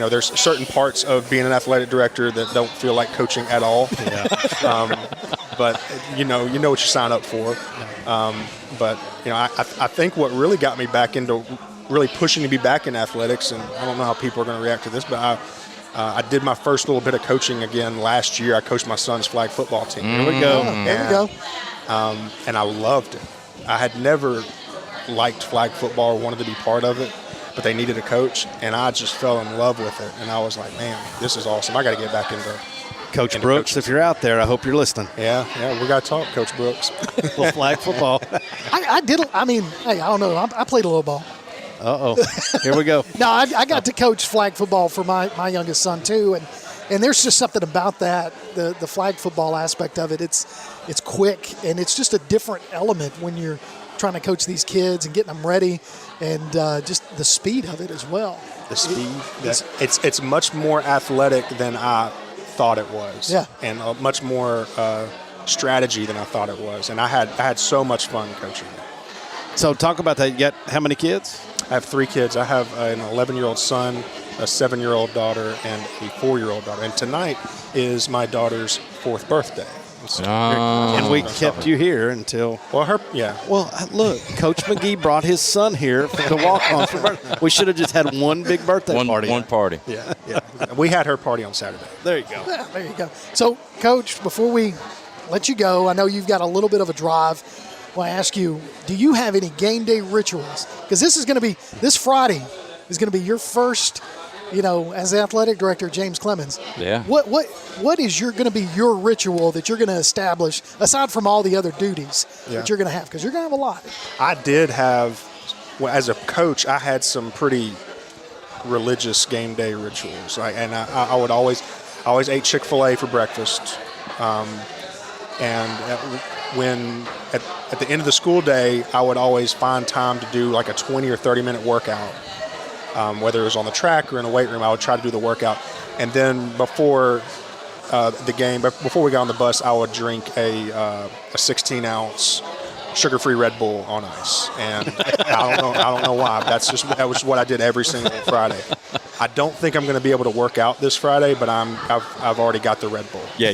There's certain parts of being an athletic director that don't feel like coaching at all. Yeah. But you know what you sign up for. But I think what really got me back into really pushing to be back in athletics, and I don't know how people are going to react to this, but I did my first little bit of coaching again last year. I coached my son's flag football team. There we go. There we go. And I loved it. I had never liked flag football or wanted to be part of it, but they needed a coach, and I just fell in love with it. And I was like, man, this is awesome. I got to get back into Coach Brooks, coaching. If you're out there, I hope you're listening. Yeah, we got to talk, Coach Brooks. Well, flag football. I don't know. I played a little ball. Uh-oh. Here we go. No, I got to coach flag football for my youngest son, too, and there's just something about that, the flag football aspect of it. It's quick, and it's just a different element when you're trying to coach these kids and getting them ready, and just the speed of it as well. The speed. It's much more athletic than I thought it was. Yeah. And much more strategy than I thought it was. And I had so much fun coaching it. So talk about that. You got how many kids? I have 3 kids. I have an 11-year-old son, a 7-year-old daughter, and a 4-year-old daughter. And tonight is my daughter's 4th birthday. So and we kept you here until. Well, look, Coach McGehee brought his son here to walk on for birthday. We should have just had one big birthday party. One party. Yeah. We had her party on Saturday. There you go. Yeah, there you go. So, Coach, before we let you go, I know you've got a little bit of a drive. I want to ask you, do you have any game day rituals? Because this Friday is going to be your first, as the athletic director, James Clemens. Yeah. What is going to be your ritual that you're going to establish, aside from all the other duties that you're going to have? Because you're going to have a lot. I did have, as a coach, I had some pretty religious game day rituals. And I would always ate Chick-fil-A for breakfast. And when at the end of the school day, I would always find time to do like a 20 or 30-minute workout. Whether it was on the track or in the weight room, I would try to do the workout. And then before the game, before we got on the bus, I would drink a 16-ounce sugar-free Red Bull on ice. And I don't know why. That was what I did every single Friday. I don't think I'm going to be able to work out this Friday, but I've already got the Red Bull. Yeah,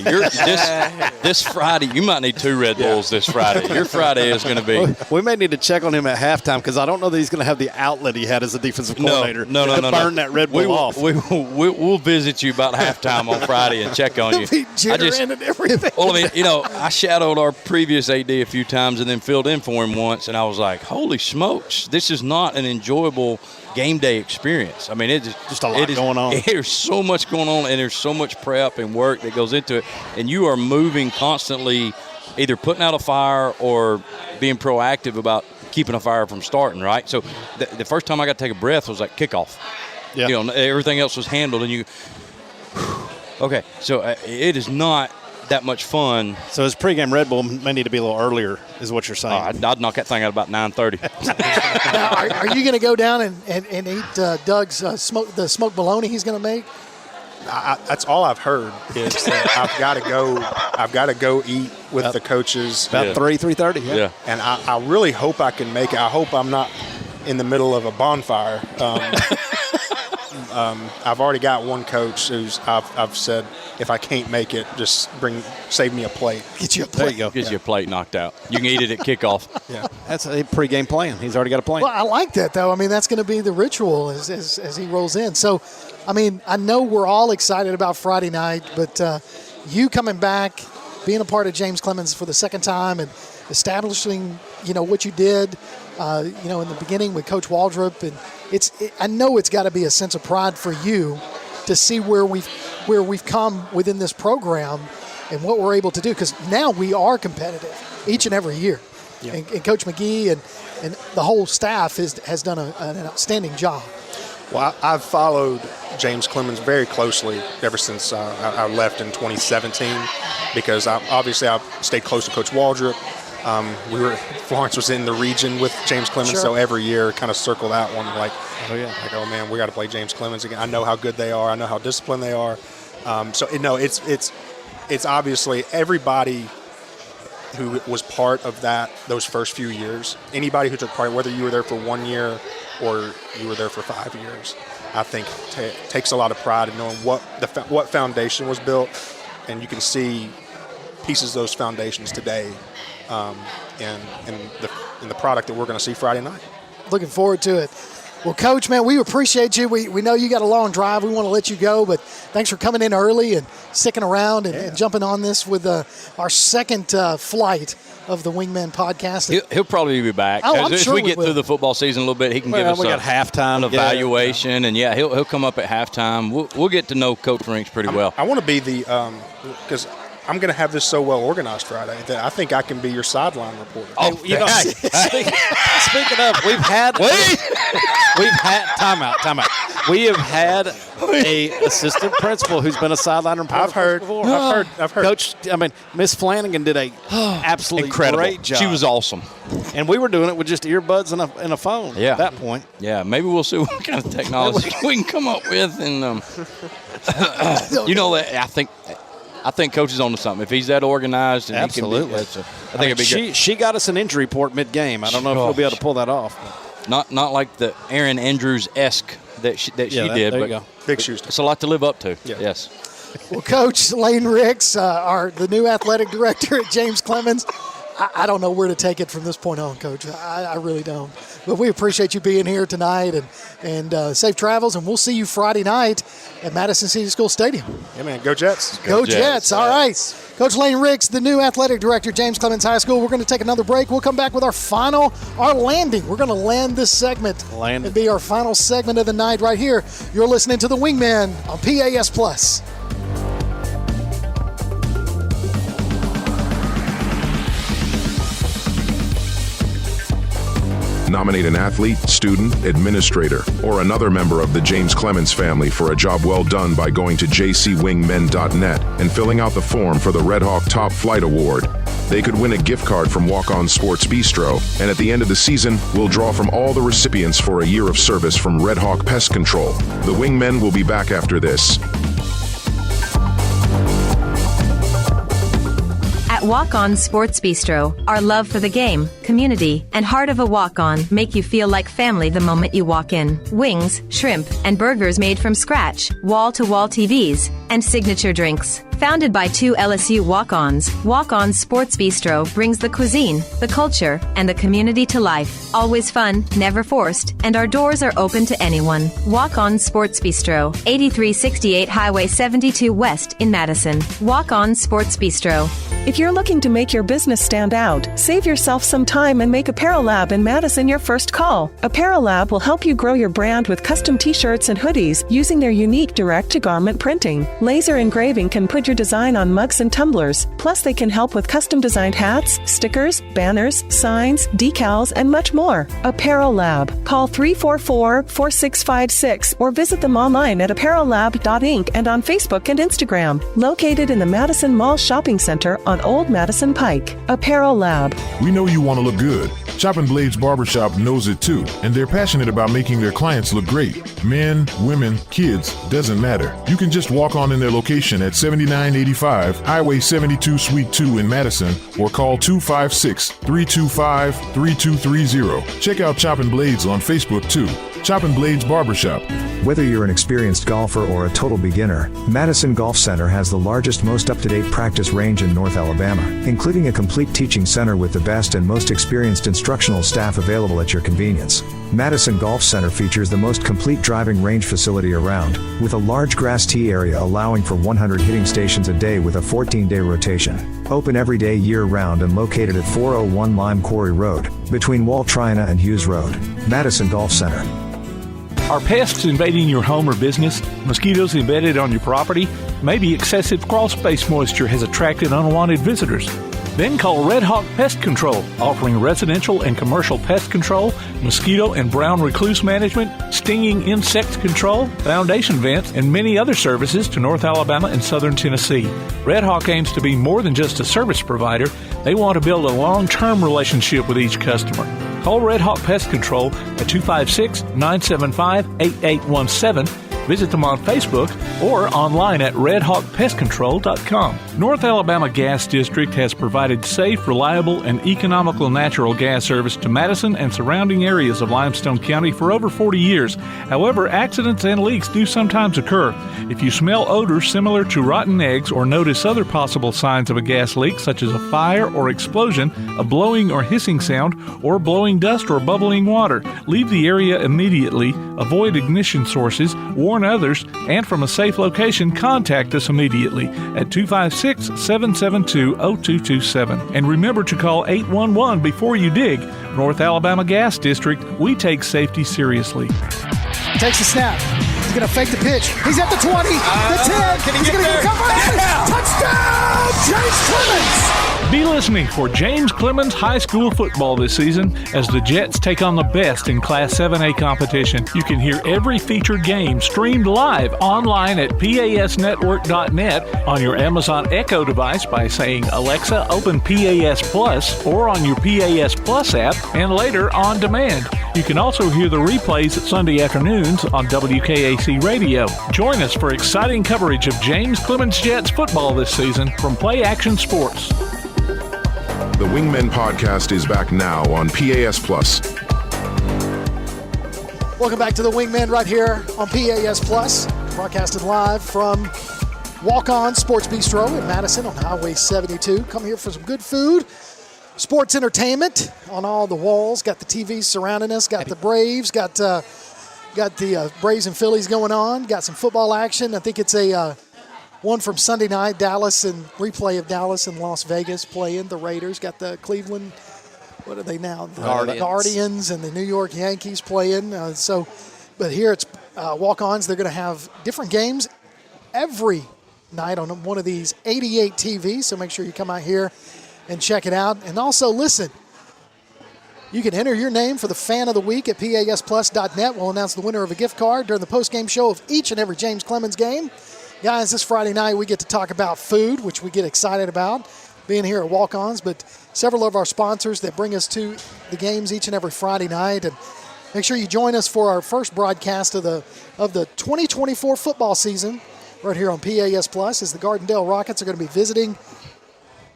this Friday, you might need 2 Red Bulls this Friday. Your Friday is going to be. We may need to check on him at halftime because I don't know that he's going to have the outlet he had as a defensive coordinator to burn that Red Bull off. We'll visit you about halftime on Friday and check on you. Jittering and everything. Well, I mean, I shadowed our previous AD a few times and then filled in for him once, and I was like, holy smokes, this is not an enjoyable game day experience. I mean, it's just a lot going on. There's so much going on, and there's so much prep and work that goes into it, and you are moving constantly, either putting out a fire or being proactive about keeping a fire from starting, right? So the first time I got to take a breath was like kickoff. Yeah. Everything else was handled, and you okay, so it is not that much fun. So his pregame Red Bull may need to be a little earlier, is what you're saying. I'd knock that thing out about 9:30. Now, are you going to go down and eat Doug's smoked bologna he's going to make? That's all I've heard is that I've got to go eat with the coaches about 3:30. Yeah. And I really hope I can make it. I hope I'm not in the middle of a bonfire. I've already got one coach who's I've said if I can't make it, just save me a plate. Get you a plate. There you go. Get you a plate knocked out. You can eat it at kickoff. Yeah, that's a pregame plan. He's already got a plan. Well, I like that though. I mean, that's going to be the ritual as he rolls in. So, I mean, I know we're all excited about Friday night, but you coming back, being a part of James Clemens for the second time, and establishing, what you did, in the beginning with Coach Waldrop, and I know it's got to be a sense of pride for you to see where we've come within this program and what we're able to do, because now we are competitive each and every year. Yeah. And Coach McGehee and the whole staff has done an outstanding job. Well, I've followed James Clemens very closely ever since I left in 2017, because I stayed close to Coach Waldrop. Florence was in the region with James Clemens, sure. So every year kind of circle that one oh man, we got to play James Clemens again. I know how good they are. I know how disciplined they are. It's obviously everybody who was part of those first few years. Anybody who took part, whether you were there for 1 year or you were there for 5 years, I think takes a lot of pride in knowing what foundation was built, and you can see pieces of those foundations today. In the product that we're going to see Friday night. Looking forward to it. Well, Coach, man, we appreciate you. We know you got a long drive. We want to let you go, but thanks for coming in early and sticking around and jumping on this with our second flight of the Wingmen podcast. He'll probably be back. As we get through the football season a little bit, he can give us we got halftime an evaluation, and he'll come up at halftime. We'll get to know Coach Rinks pretty well. I want to be because I'm going to have this so well organized Friday that I think I can be your sideline reporter. Speaking of, we've had timeout. We have had a assistant principal who's been a sideline reporter. I've heard. Coach, Miss Flanagan did a absolutely incredible. Great job. She was awesome. And we were doing it with just earbuds and a phone at that point. Yeah, maybe we'll see what kind of technology we can come up with. And I think Coach is on to something. If he's that organized, and absolutely, I think it'd be good. She got us an injury report mid-game. I don't know if we'll be able to pull that off. Not like the Aaron Andrews-esque that she did. There you go. Big shoes. It's a lot to live up to. Yeah. Yes. Well, Coach Layne Rinks, the new athletic director at James Clemens, I don't know where to take it from this point on, Coach. I really don't. But we appreciate you being here tonight, and safe travels, and we'll see you Friday night at Madison City School Stadium. Yeah, man. Go Jets. Go Jets. All right. Coach Layne Rinks, the new athletic director at James Clemens High School. We're going to take another break. We'll come back with our landing. We're going to land this segment. It'll be our final segment of the night right here. You're listening to the Wingman on PAS+. Nominate an athlete, student, administrator, or another member of the James Clemens family for a job well done by going to jcwingmen.net and filling out the form for the RedHawk Top Flight Award. they could win a gift card from Walk On Sports Bistro. And at the end of the season, we'll draw from all the recipients for a year of service from RedHawk Pest Control. The Wingmen will be back after this. At Walk On Sports Bistro, our love for the game, community, and heart of a walk-on make you feel like family the moment you walk in. Wings, shrimp, and burgers made from scratch, wall-to-wall TVs, and signature drinks. Founded by two LSU walk-ons, Walk On Sports Bistro brings the cuisine, the culture, and the community to life. Always fun, never forced, and our doors are open to anyone. Walk On Sports Bistro, 8368 Highway 72 West in Madison. Walk On Sports Bistro. If you're looking to make your business stand out, save yourself some time and make Apparel Lab in Madison your first call. Apparel Lab will help you grow your brand with custom t-shirts and hoodies using their unique direct-to-garment printing. Laser engraving can put your design on mugs and tumblers. Plus, they can help with custom-designed hats, stickers, banners, signs, decals, and much more. Apparel Lab. Call 344-4656 or visit them online at apparellab.inc and on Facebook and Instagram. Located in the Madison Mall Shopping Center on Old Madison Pike. Apparel Lab. We know you want to look good. Chopping Blades Barbershop knows it too, and they're passionate about making their clients look great. Men, women, kids, doesn't matter. You can just walk on in their location at 7985 Highway 72 Suite 2 in Madison or call 256-325-3230. Check out Chopping Blades on Facebook too. Chopping Blades Barbershop. Whether you're an experienced golfer or a total beginner, Madison Golf Center has the largest, most up-to-date practice range in North Alabama, including a complete teaching center with the best and most experienced instructional staff available at your convenience. Madison Golf Center features the most complete driving range facility around, with a large grass tee area allowing for 100 hitting stations a day with a 14-day rotation. Open every day year-round and located at 401 Lime Quarry Road, between Wall Trina and Hughes Road. Madison Golf Center. Are pests invading your home or business? Mosquitoes embedded on your property? Maybe excessive crawl space moisture has attracted unwanted visitors. Then call RedHawk Pest Control, offering residential and commercial pest control, mosquito and brown recluse management, stinging insect control, foundation vents, and many other services to North Alabama and Southern Tennessee. RedHawk aims to be more than just a service provider. They want to build a long-term relationship with each customer. Call RedHawk Pest Control at 256-975-8817. Visit them on Facebook or online at redhawkpestcontrol.com. North Alabama Gas District has provided safe, reliable, and economical natural gas service to Madison and surrounding areas of Limestone County for over 40 years. However, accidents and leaks do sometimes occur. If you smell odors similar to rotten eggs or notice other possible signs of a gas leak, such as a fire or explosion, a blowing or hissing sound, or blowing dust or bubbling water, leave the area immediately, avoid ignition sources, warn others, and from a safe location, contact us immediately at 256-772-0227. And remember to call 811 before you dig. North Alabama Gas District, we take safety seriously. Takes a snap. He's going to fake the pitch. He's at the 20, the 10. He's going to get a cover. Touchdown, James Clemens! Be listening for James Clemens High School football this season as the Jets take on the best in Class 7A competition. You can hear every featured game streamed live online at pasnetwork.net, on your Amazon Echo device by saying, Alexa, open PAS Plus, or on your PAS Plus app, and later on demand. You can also hear the replays at Sunday afternoons on WKAC Radio. Join us for exciting coverage of James Clemens Jets football this season from Play Action Sports. The Wingmen podcast is back now on PAS Plus. Welcome back to the Wingmen right here on PAS Plus, broadcasted live from Walk On Sports Bistro in Madison on Highway 72. Come here for some good food, sports entertainment on all the walls. Got the TVs surrounding us. Got the Braves. Got the Braves and Phillies going on. Got some football action. I think it's a one from Sunday night, Dallas, and replay of Dallas and Las Vegas playing. The Raiders got the Cleveland, what are they now? The Guardians and the New York Yankees playing. But here it's walk-ons. They're going to have different games every night on one of these 88 TVs, so make sure you come out here and check it out. And also, listen, you can enter your name for the Fan of the Week at pasplus.net. We'll announce the winner of a gift card during the post-game show of each and every James Clemens game. Guys, this Friday night we get to talk about food, which we get excited about. being here at Walk-Ons, but several of our sponsors that bring us to the games each and every Friday night. And make sure you join us for our first broadcast of the 2024 football season right here on PAS Plus, as the Gardendale Rockets are going to be visiting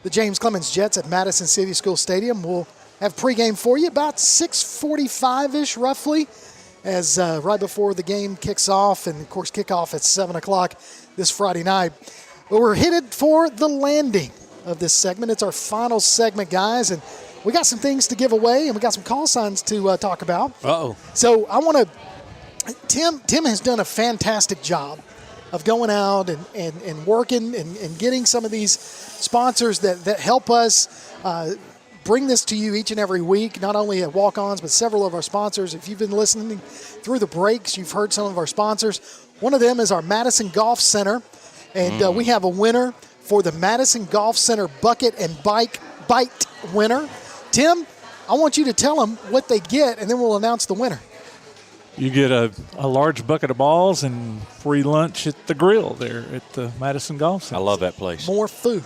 the James Clemens Jets at Madison City School Stadium. We'll have pregame for you about 6:45-ish roughly, as right before the game kicks off, and of course kickoff at 7 o'clock this Friday night. But we're headed for the landing of this segment. It's our final segment, guys, and we got some things to give away, and we got some call signs to talk about. Uh-oh. So I want to – Tim has done a fantastic job of going out and working and getting some of these sponsors that help us bring this to you each and every week, not only at Walk-Ons, but several of our sponsors. If you've been listening through the breaks, you've heard some of our sponsors. One of them is our Madison Golf Center, and we have a winner for the Madison Golf Center Bucket and Bite winner. Tim, I want you to tell them what they get, and then we'll announce the winner. You get a large bucket of balls and free lunch at the grill there at the Madison Golf Center. I love that place. More food.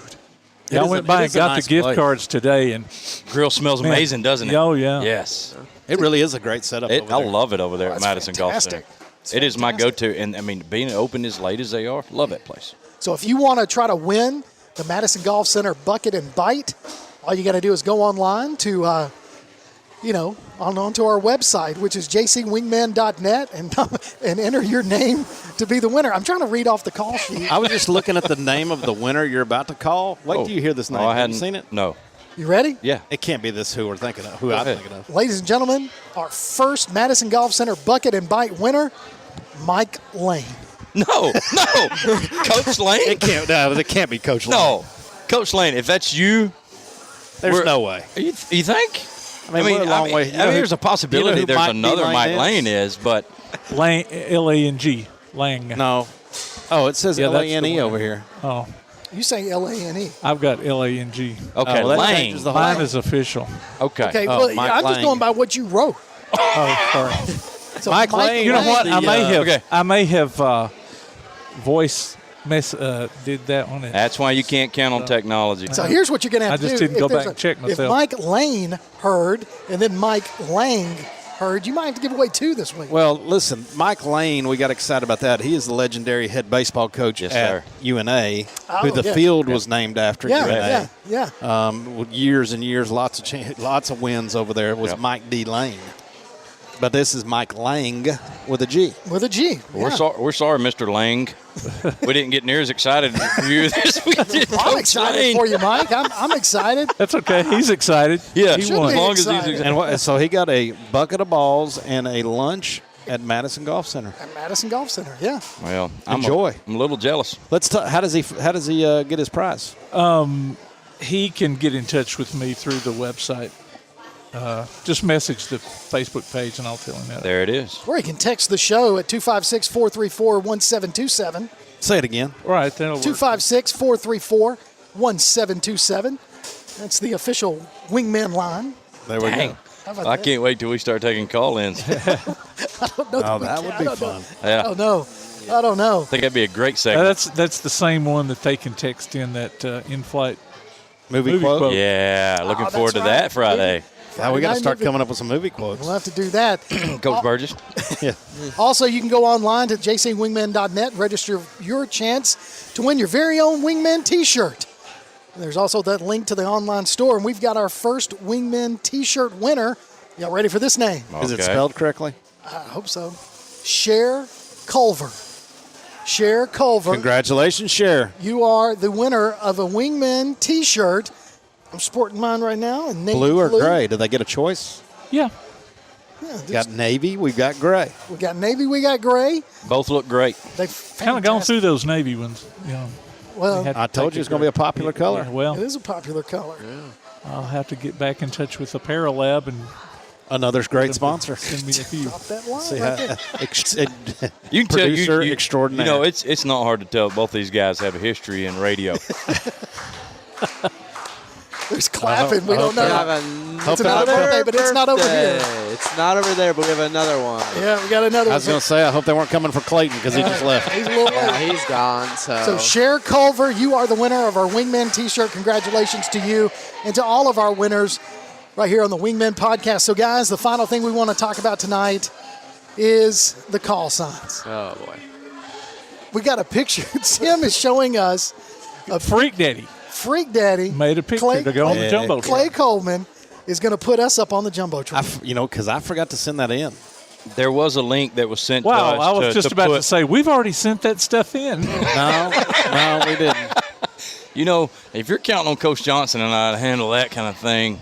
Yeah, I went by and got the gift cards today. And grill smells amazing, doesn't it? Oh, yeah. Yes. It really is a great setup over there. I love it over there at Madison fantastic. Golf Center. It is my go-to. And, I mean, being open as late as they are, love that place. So if you want to try to win the Madison Golf Center Bucket and Bite, all you got to do is go online to, onto our website, which is jcwingman.net, and enter your name to be the winner. I'm trying to read off the call sheet. I was just looking at the name of the winner you're about to call. Wait till you hear this name. Have you seen it? No. You ready? Yeah. It can't be this who I'm thinking of. Ladies and gentlemen, our first Madison Golf Center Bucket and Bite winner, Mike Layne. No. Coach Layne? It can't be Coach Layne. No. Coach Layne, if that's you. There's no way. You think? I mean, we're a long way. There's a possibility there's another Mike Layne is, but. Layne, L-A-N-G. Lang. No. Oh, it says L-A-N-E over here. Oh. You say L-A-N-E. I've got L-A-N-G. Okay, Layne. Mine is official. Okay, well, I'm just going by what you wrote. Oh, sorry. So Mike Layne. You know what? I may have voice did that one. That's why you can't count on technology. So here's what you're going to have to do. I just didn't go back and check myself. If Mike Layne heard and then Mike Lang heard, you might have to give away two this week. Well, listen, Mike Layne, we got excited about that. He is the legendary head baseball coach at UNA, who the field was named after UNA. Yeah. Years and years, lots of wins over there. It was Mike D. Layne. But this is Mike Lang with a G. With a G. We're sorry, Mr. Lang. We didn't get near as excited for you this week. I'm excited for you, Mike. I'm excited. That's okay. He's excited. Yeah, he won. As long as he's excited. And so he got a bucket of balls and a lunch at Madison Golf Center. At Madison Golf Center, yeah. Well, I'm a little jealous. Let's talk. How does he get his prize? He can get in touch with me through the website. Just message the Facebook page, and I'll tell him that. There it is. Or you can text the show at 256-434-1727. Say it again. Right, that'll work. 256-434-1727. That's the official Wingman line. There we go. I can't wait till we start taking call-ins. I don't know. That would be fun. Yeah. I don't know. I think that'd be a great segment. That's the same one that they can text in that in-flight movie quote. Yeah, looking forward to that Friday. Now we got to start coming up with some movie quotes. We'll have to do that. Coach Burgess. Yeah. Also, you can go online to jcwingman.net, register your chance to win your very own Wingman T-shirt. And there's also that link to the online store, and we've got our first Wingman T-shirt winner. Y'all ready for this name? Is it spelled correctly? I hope so. Cher Culver. Cher Culver. Congratulations, Cher. You are the winner of a Wingman T-shirt. I'm sporting mine right now. And blue or gray? Do they get a choice? Yeah. Got navy. We've got gray. We got navy. We got gray. Both look great. They've kind of gone through those navy ones. Well, I told you it's going to be a popular color. Yeah, well, it is a popular color. Yeah. I'll have to get back in touch with Apparel Lab and another great sponsor. Send me a few. Drop that line See right you can tell you extraordinary. It's not hard to tell. Both these guys have a history in radio. There's clapping. We don't know. It's another birthday, but it's not over here. It's not over there, but we have another one. Yeah, we got another one. I was going to say, I hope they weren't coming for Clayton because he just left. He's a little late. Yeah, he's gone. So Cher Culver, you are the winner of our Wingmen T-shirt. Congratulations to you and to all of our winners right here on the Wingmen podcast. So, guys, the final thing we want to talk about tonight is the call signs. Oh, boy. We got a picture. Tim is showing us a Freak Daddy. Freak Daddy Made a picture to go on the Jumbotron. Clay Coleman is going to put us up on the Jumbotron. Because I forgot to send that in. There was a link that was sent Wow, to us. I was just about to say, we've already sent that stuff in. No, we didn't. You know, if you're counting on Coach Johnson and I to handle that kind of thing,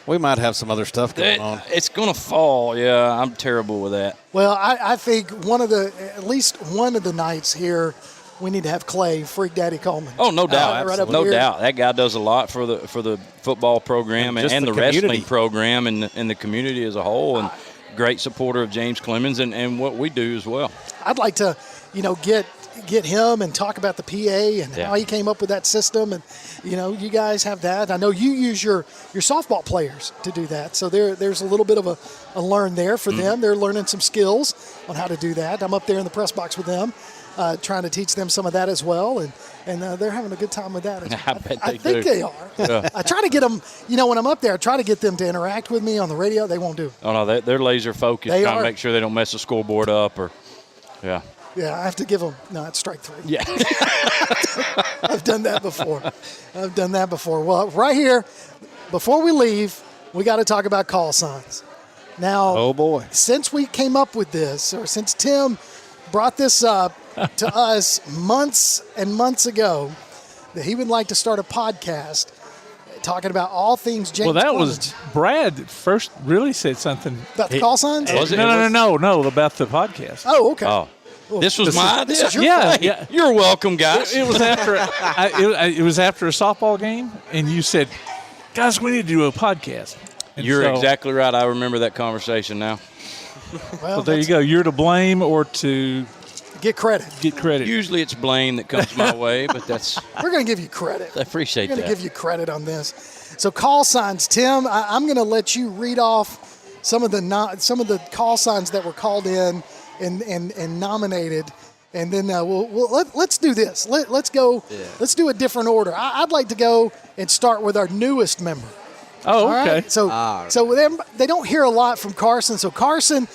we might have some other stuff going on. It's going to fall. Yeah, I'm terrible with that. Well, I think at least one of the nights here, we need to have Clay, Freak Daddy Coleman. Oh, no doubt. Right up No here. doubt. That guy does a lot for the football program and the wrestling program and the community as a whole, and great supporter of James Clemens and what we do as well. I'd like to, get him and talk about the PA and how he came up with that system. And, you guys have that. I know you use your softball players to do that. So there's a little bit of a learn there for them. They're learning some skills on how to do that. I'm up there in the press box with them, trying to teach them some of that as well. And they're having a good time with that. I think they are. Yeah. I try to get them, when I'm up there, I try to get them to interact with me on the radio. They won't do it. Oh, no, they're laser focused, trying to make sure they don't mess the scoreboard up Yeah, I have to give them. No, it's strike three. Yeah. I've done that before. Well, right here, before we leave, we got to talk about call signs. Now, oh boy, since we came up with this, or since Tim brought this up to us months and months ago, that he would like to start a podcast talking about all things James Well, that Clemens. was Brad that first really said something. About the call signs? No, about the podcast. Oh, okay. Oh. This was my idea. This is your fault. Yeah. You're welcome, guys. It was after it was after a softball game, and you said, "Guys, we need to do a podcast." And You're exactly right. I remember that conversation now. Well, there you go. You're to blame or to get credit. Usually it's blame that comes my way, but we're going to give you credit. I appreciate We're that. going to give you credit on this. So call signs, Tim. I'm going to let you read off some of the call signs that were called in and nominated, and then let's do this. Let's go. Yeah. Let's do a different order. I'd like to go and start with our newest member. Oh, all okay. Right? So they don't hear a lot from Carson. So Carson,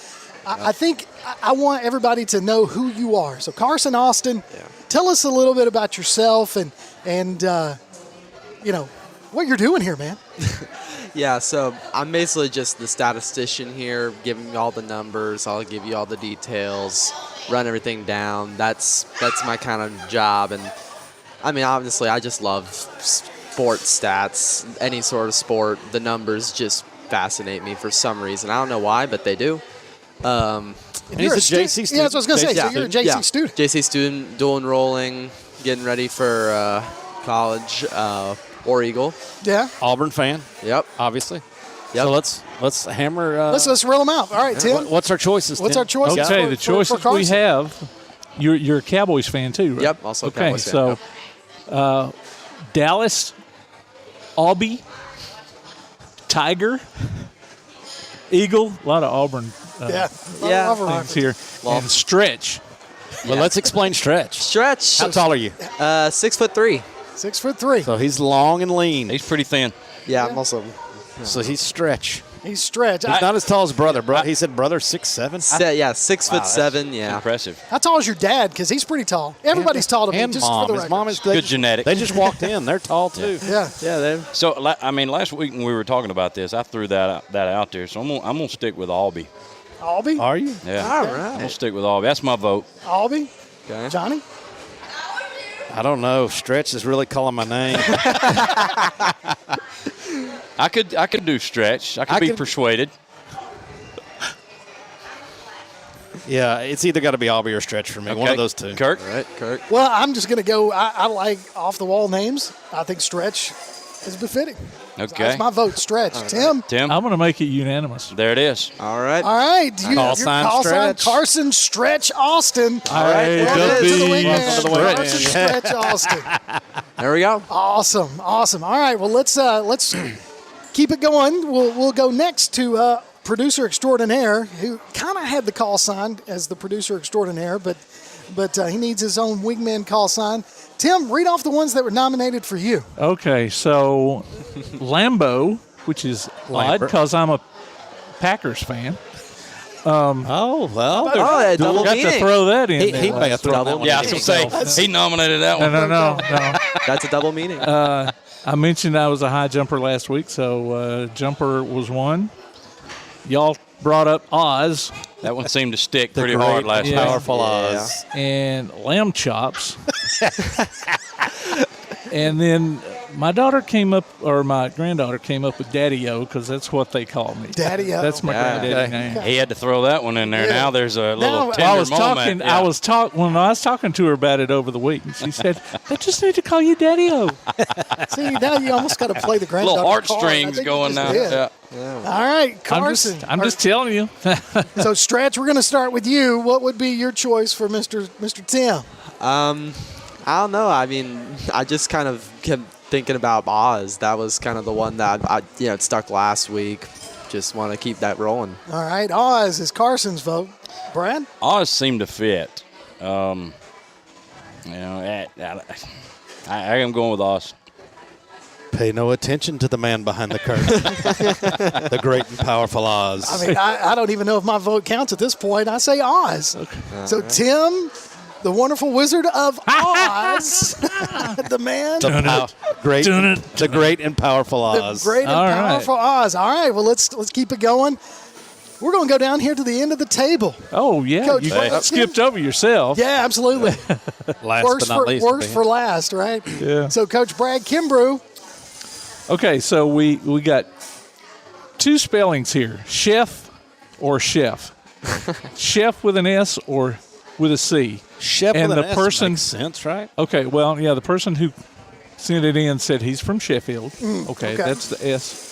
I think I want everybody to know who you are. So Carson Austin, tell us a little bit about yourself and what you're doing here, man. Yeah, so I'm basically just the statistician here, giving you all the numbers. I'll give you all the details, run everything down. That's my kind of job. And I mean, obviously, I just love sports stats, any sort of sport. The numbers just fascinate me for some reason. I don't know why, but they do. And he's a JC student. Yeah, that's what I was going to say. So you're a JC student. JC student, dual enrolling, getting ready for college. War Eagle. Yeah. Auburn fan. Yep. Obviously. Yep. So let's hammer. Let's reel them out. All right, Tim. What's our choices? What's our choices? Okay, the choices we have. You're a Cowboys fan too, right? Yep. Also a Cowboys fan. Okay, so Dallas, Aubie, Tiger, Eagle. A lot of Auburn. Things here. And Stretch. Well, let's explain Stretch. Stretch. How tall are you? 6'3". 6'3". So he's long and lean. He's pretty thin. Yeah, I'm also. So he's Stretch. He's Stretch. He's not as tall as brother. He said brother 6'7". Yeah, 6'7". Yeah, impressive. How tall is your dad? Because he's pretty tall. Everybody's tall to me. And just mom. for the His record. mom is good genetics. They just walked in. They're tall too. Yeah. So last week when we were talking about this, I threw that out there. So I'm gonna stick with Aubie. Aubie? Are you? Yeah. All right. I'm gonna stick with Aubie. That's my vote. Aubie? Okay. Johnny? I don't know. Stretch is really calling my name. I could do Stretch. I could be persuaded. Yeah, it's either got to be Aubie or Stretch for me. Okay. One of those two. Kirk? All right, Kirk. Well, I'm just going to go. I like off-the-wall names. I think Stretch is befitting. Okay. That's my vote, Stretch. Tim? I'm going to make it unanimous. There it is. All right. All right. Call sign Stretch. Carson Stretch Austin. All right. Welcome to the Wingman. Welcome to the Wingman. Carson Stretch Austin. There There we go. Awesome. All right, well, let's keep it going. We'll go next to producer extraordinaire, who kind of had the call sign as the producer extraordinaire, but he needs his own Wingman call sign. Tim, read off the ones that were nominated for you. Okay, so Lambeau, which is odd because I'm a Packers fan. Double got meaning. to throw that in. He may have thrown that one. Yeah, I was going to say, he nominated that one. No. That's a double meaning. I mentioned I was a high jumper last week, so jumper was one. Y'all brought up Oz. That one seemed to stick pretty hard last week. Powerful Oz. And lamb chops. And then my granddaughter came up with Daddy-O because that's what they call me. Daddy-O. That's my granddaddy name. He had to throw that one in there. Yeah. Now there's a little tender moment. I was talking to her about it over the week, and she said, "I just need to call you Daddy-O." See, now you almost got to play the granddaughter little heartstrings going now. Yeah. All right, Carson. I'm just telling you. So, Stretch, we're going to start with you. What would be your choice for Mr. Tim? I don't know. I mean, I just kind of kept thinking about Oz. That was kind of the one that it stuck last week. Just want to keep that rolling. All right, Oz is Carson's vote. Brad? Oz seemed to fit. I am going with Oz. Pay no attention to the man behind the curtain. The great and powerful Oz. I mean, I don't even know if my vote counts at this point. I say Oz. Okay. So, right. Tim, the wonderful Wizard of Oz, the man. The great and powerful Oz. The great and powerful Oz. All right, well, let's keep it going. We're going to go down here to the end of the table. Oh, yeah. Coach, you skipped over yourself. Yeah, absolutely. Last but not least. Worst for last, right? Yeah. So, Coach Brad Kimbrough. Okay, so we got two spellings here, chef or chef. Chef with an S or with a C. Chef and with the an person, S makes sense, right? Okay, well, yeah, the person who sent it in said he's from Sheffield. Okay, that's the S.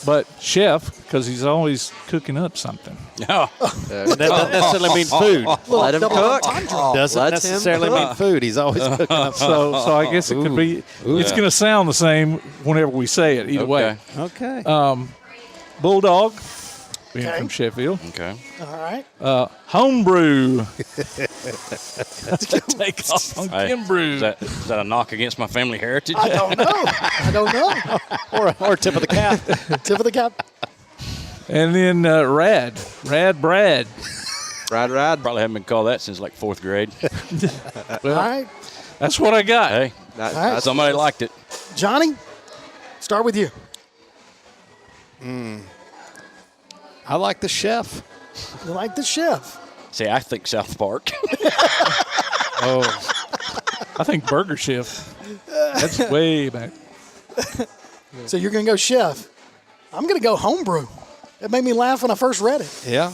But chef, because he's always cooking up something. Oh. That doesn't necessarily mean food. Let him cook. Doesn't necessarily mean food. He's always cooking up so I guess it could be. It's going to sound the same whenever we say it. Either way. Okay. Bulldog, being from Sheffield. Okay. All right. Homebrew. Take off on Kimbrew. Is that a knock against my family heritage? I don't know. or tip of the cap. Tip of the cap. And then Brad. Rad. Probably haven't been called that since like 4th grade. Well, all right. That's what I got. Hey, somebody liked it. Johnny, start with you. I like the chef. You like the chef? See, I think South Park. I think Burger Chef. That's way back. So you're going to go chef. I'm going to go homebrew. It made me laugh when I first read it. Yeah.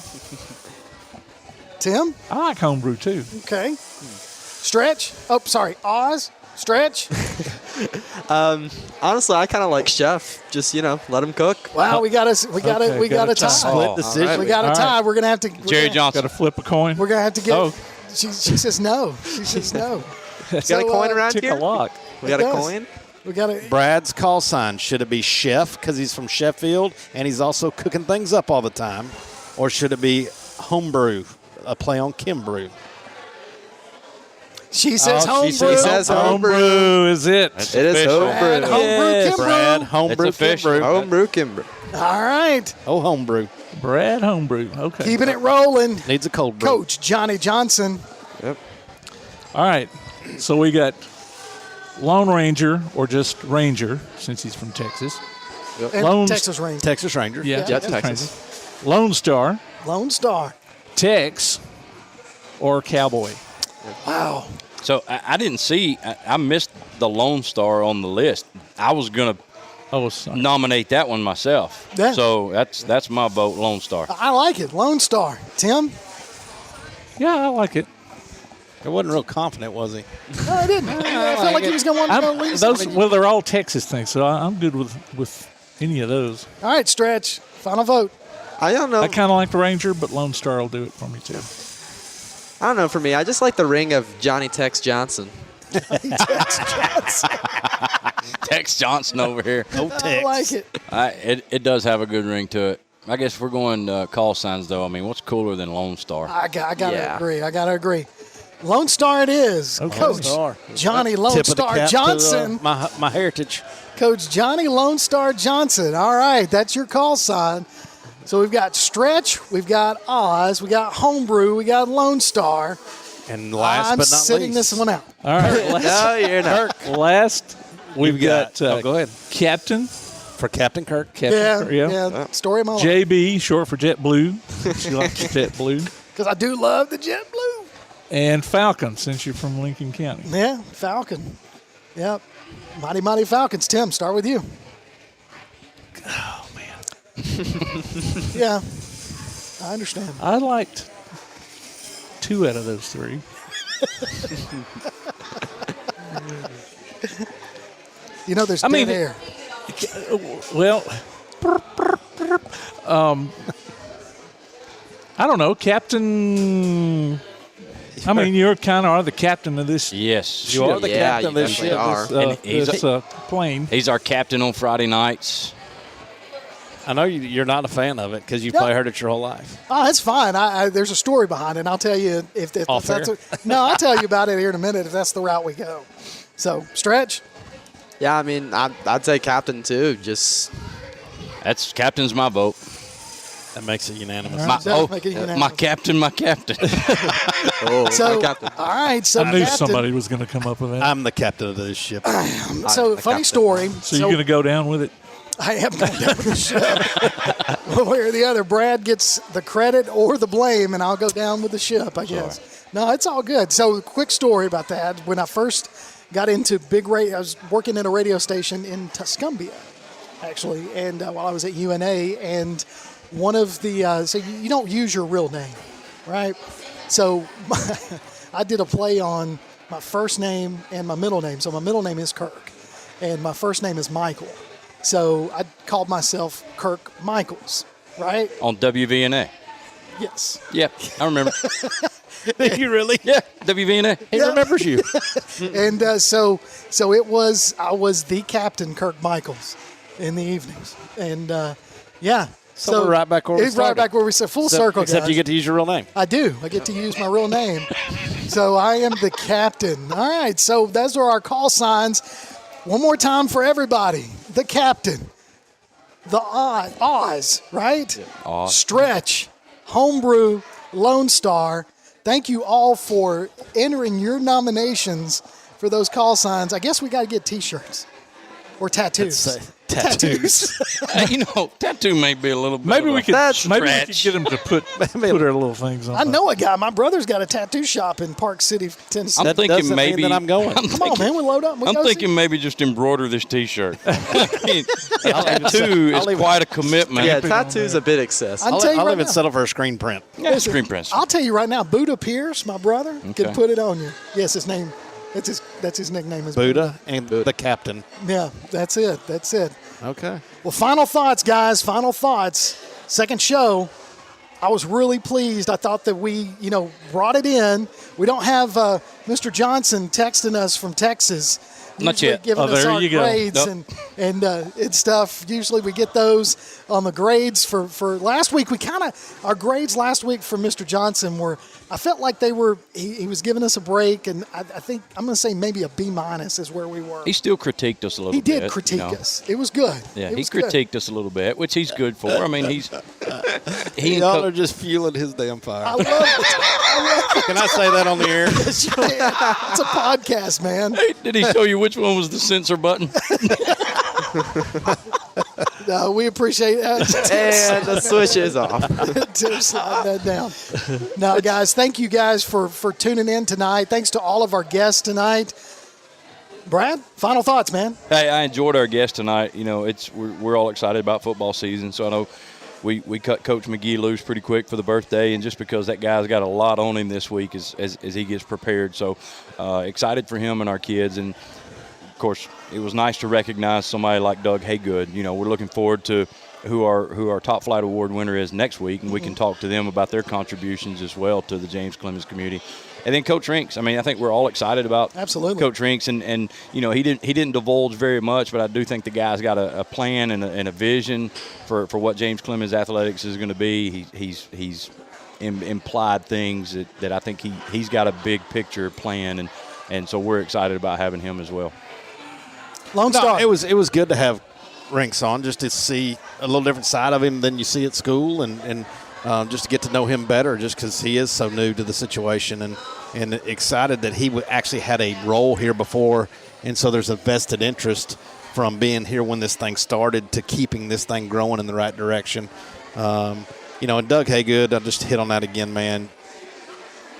Tim? I like homebrew too. Okay. Stretch? Oh, sorry. Oz? Stretch? Honestly, I kind of like chef. Just let him cook. Wow, we got a tie. Split decision. Right. We got a tie. We're gonna have to. Jerry Johnson. Got to flip a coin. We're gonna have to get. Oh. She says no. She says no. Got a coin around Tick here? a lock. We got a coin. We got a. Brad's call sign, should it be chef because he's from Sheffield and he's also cooking things up all the time, or should it be homebrew, a play on Kimbrew? She says homebrew. She says homebrew. Is it? That's it is official. homebrew. Homebrew Brad, Kimbrough. homebrew It's official. Kimbrew. Homebrew Kimbrew. All right. Oh, homebrew. Brad homebrew. Okay. Keeping it rolling. Needs a cold brew. Coach Johnny Johnson. Yep. All right. So we got Lone Ranger or just Ranger since he's from Texas. Yep. And Texas Ranger. Texas Ranger. Yeah, Texas. Ranger. Lone Star, Lone Star. Tex, or Cowboy. Wow. So I didn't see. I missed the Lone Star on the list. I was gonna nominate that one myself. Yeah. So that's my vote, Lone Star. I like it. Lone Star. Tim? Yeah, I like it. He wasn't real confident, was he? No, I didn't. I felt like he was going to want to go least. Well, they're all Texas things, so I'm good with any of those. All right, Stretch. Final vote. I don't know. I kind of like the Ranger, but Lone Star will do it for me too. I don't know. For me, I just like the ring of Johnny Tex Johnson. Tex Johnson. Tex Johnson over here. Oh, Tex. I like it. It does have a good ring to it. I guess if we're going call signs, though, I mean, what's cooler than Lone Star? I gotta agree. I gotta agree. Lone Star it is. Okay. Coach Johnny Lone Tip of the Star cap Johnson. to, my heritage. Coach Johnny Lone Star Johnson. All right, that's your call sign. So we've got Stretch, we've got Oz, we got Homebrew, we got Lone Star. And last I'm but not sitting least. this one out. All right. No, you're not. Last, we've got go ahead. Captain. For Captain Kirk. Captain Kirk, Yeah, story of my life. JB, short for JetBlue. She likes JetBlue. Because I do love the JetBlue. And Falcon, since you're from Lincoln County. Yeah, Falcon. Yep. Mighty Falcons. Tim, start with you. Oh, man. Yeah, I understand. I liked 2 out of those 3. You know, there's dead air. Well, I don't know, Captain. I mean, you're kind of the captain of this. Yes, you are the captain of this ship. This plane. He's our captain on Friday nights. I know you're not a fan of it because you've probably heard it your whole life. Oh, that's fine. There's a story behind it, and I'll tell you if that's I'll tell you about it here in a minute if that's the route we go. So, Stretch? Yeah, I mean, I'd say captain too. That's captain's my vote. That makes it unanimous. My captain. So, all right. So I knew somebody was going to come up with that. I'm the captain of this ship. So, funny story. So you're going to go down with it? I am going down with the ship. One way or the other. Brad gets the credit or the blame, and I'll go down with the ship, I guess. Sorry. No, it's all good. So, quick story about that. When I first got into big radio, I was working in a radio station in Tuscumbia, actually, and while I was at UNA, and one of the so you don't use your real name, right? So I did a play on my first name and my middle name. So my middle name is Kirk, and my first name is Michael. So I called myself Kirk Michaels, right? On WVNA. Yes. Yeah, I remember. Did you really? Yeah, WVNA. He remembers you. And so it was. I was the captain, Kirk Michaels, in the evenings, and yeah. So we're right back where we it's right started. back where we said full circle. Except guys. you get to use your real name. I do. I get to use my real name. So I am the captain. All right. So those are our call signs. One more time for everybody. The captain. The Oz, right? Oz. Stretch. Homebrew. Lone Star. Thank you all for entering your nominations for those call signs. I guess we got to get T-shirts or tattoos. Tattoos. Tattoo may be a little bit. Maybe we could stretch. get them to put our little things on. I know a guy. My brother's got a tattoo shop in Park City, Tennessee. I'm thinking maybe that I'm going. Come on, man. We load up. I'm thinking maybe just embroider this T-shirt. Tattoo is quite a commitment. Yeah, tattoo's a bit excessive. I'll even settle for a screen print. Yeah, screen prints. I'll tell you right now, Buddha Pierce, my brother, Okay. can put it on you. Yes, his name. That's his nickname is Buddha and the captain. Yeah, that's it. Okay. Well, final thoughts, guys. Final thoughts. Second show. I was really pleased. I thought that we, brought it in. We don't have Mr. Johnson texting us from Texas. Not yet. Giving us there our you go. grades Nope. and stuff. Usually we get those on the grades for last week. Our grades last week for Mr. Johnson were, I felt like they were, he was giving us a break, and I think I'm going to say maybe a B- is where we were. He still critiqued us a little He bit. did critique us. It was good. Yeah, It he was good. critiqued us a little bit, which he's good for. I mean, Y'all are just fueling his damn fire. I love it. Can I say that on the air? Yes, you can. It's a podcast, man. Hey, did he show you which one was the censor button? No, we appreciate that. And the switch is off. To slide that down. No, guys, thank you guys for tuning in tonight. Thanks to all of our guests tonight. Brad, final thoughts, man. Hey, I enjoyed our guest tonight. We're all excited about football season, so I know we cut Coach McGehee loose pretty quick for the birthday, and just because that guy's got a lot on him this week as he gets prepared. So excited for him and our kids, and of course, it was nice to recognize somebody like Doug Hagood. We're looking forward to who our Top Flight Award winner is next week, and we can talk to them about their contributions as well to the James Clemens community. And then Coach Rinks. I mean, I think we're all excited about Coach Rinks, and he didn't divulge very much, but I do think the guy's got a plan and a vision for what James Clemens athletics is going to be. He's implied things that I think he's got a big picture plan, and so we're excited about having him as well. Lone Star. It was good to have Rinks on, just to see a little different side of him than you see at school, and just to get to know him better, just because he is so new to the situation, and excited that he actually had a role here before, and so there's a vested interest from being here when this thing started to keeping this thing growing in the right direction. And Doug Hagood, I'll just hit on that again, man.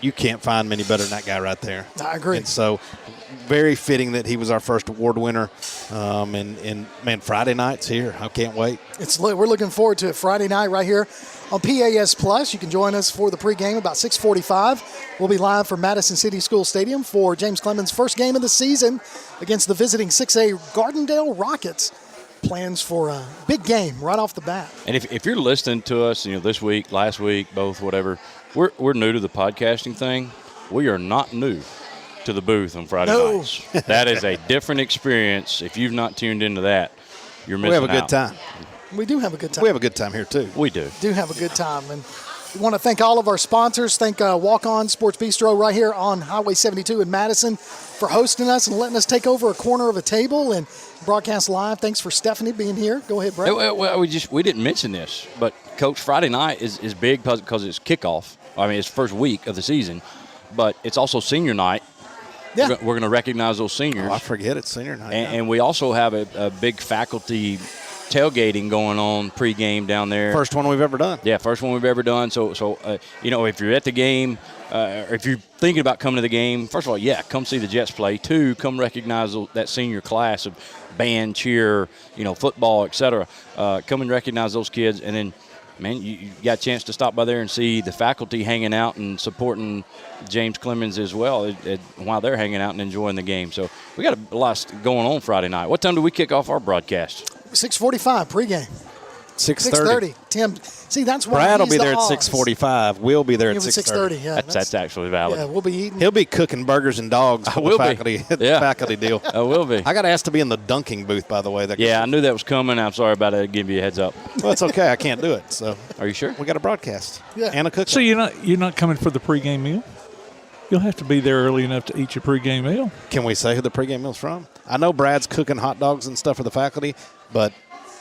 You can't find many better than that guy right there. I agree. And so very fitting that he was our first award winner. And man, Friday night's here. I can't wait. We're looking forward to it. Friday night right here on PAS Plus. You can join us for the pregame about 6:45. We'll be live from Madison City School Stadium for James Clemens' first game of the season against the visiting 6A Gardendale Rockets. Plans for a big game right off the bat. And if you're listening to us, this week, last week, both, whatever, we're new to the podcasting thing. We are not new to the booth on Friday nights. That is a different experience. If you've not tuned into that, you're missing out. We have a good time. We do have a good time. We have a good time here, too. We do. Do have a good time. And we want to thank all of our sponsors. Thank Walk On Sports Bistro right here on Highway 72 in Madison for hosting us and letting us take over a corner of a table and broadcast live. Thanks for Stephanie being here. Go ahead, Brett. Well, we didn't mention this, but Coach, Friday night is big because it's kickoff. I mean, it's first week of the season, but it's also senior night. Yeah. We're going to recognize those seniors. Oh, I forget it's senior night. And we also have a big faculty tailgating going on pregame down there. First one we've ever done. Yeah, first one we've ever done. So if you're at the game, or if you're thinking about coming to the game, first of all, come see the Jets play. 2, come recognize that senior class of band, cheer, football, etc. Come and recognize those kids, and then, man, you got a chance to stop by there and see the faculty hanging out and supporting James Clemens as well while they're hanging out and enjoying the game. So we got a lot going on Friday night. What time do we kick off our broadcast? 6:45 pregame. 6:30. Tim, see, that's why Brad will be there at Oz. 6:45. We'll be there at 6:30. Yeah, that's actually valid. Yeah, we'll be eating. He'll be cooking burgers and dogs for the faculty deal. I will be. I got asked to be in the dunking booth, by the way. I knew that was coming. I'm sorry about it. I'll give you a heads up. Well, it's okay. I can't do it. So, are you sure? We got a broadcast. Yeah. And a cook. So you're not coming for the pregame meal? You'll have to be there early enough to eat your pregame meal. Can we say who the pregame meal's from? I know Brad's cooking hot dogs and stuff for the faculty, but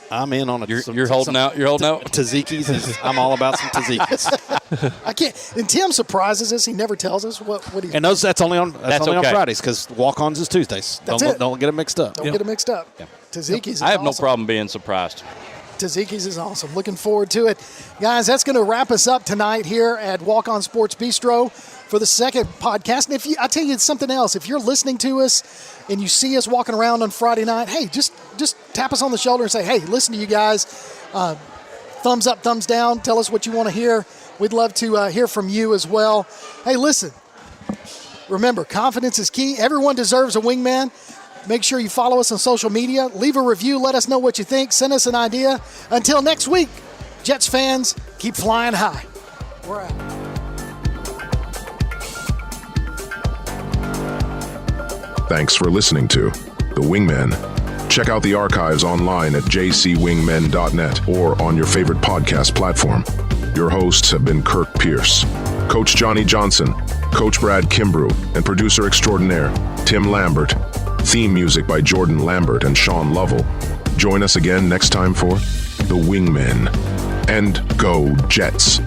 I'm in on it. You're holding out. You're holding out. Tzatziki's. I'm all about some tzatziki's. I can't. And Tim surprises us. He never tells us what he. And that's only on okay. on Fridays because walk-ons is Tuesdays. Don't get it mixed up. Don't get it mixed up. Yeah. Tzatziki's. I have awesome. no problem being surprised. Tzatziki's is awesome. Looking forward to it. Guys, that's going to wrap us up tonight here at Walk On Sports Bistro for the second podcast. And I tell you something else. If you're listening to us and you see us walking around on Friday night, hey, just tap us on the shoulder and say, hey, listen to you guys. Thumbs up, thumbs down. Tell us what you want to hear. We'd love to hear from you as well. Hey, listen. Remember, confidence is key. Everyone deserves a wingman. Make sure you follow us on social media. Leave a review. Let us know what you think. Send us an idea. Until next week, Jets fans, keep flying high. We're out. Thanks for listening to The Wingmen. Check out the archives online at jcwingmen.net or on your favorite podcast platform. Your hosts have been Kirk Pierce, Coach Johnny Johnson, Coach Brad Kimbrough, and producer extraordinaire Tim Lambert. Theme music by Jordan Lambert and Sean Lovell. Join us again next time for The Wingmen. And go Jets.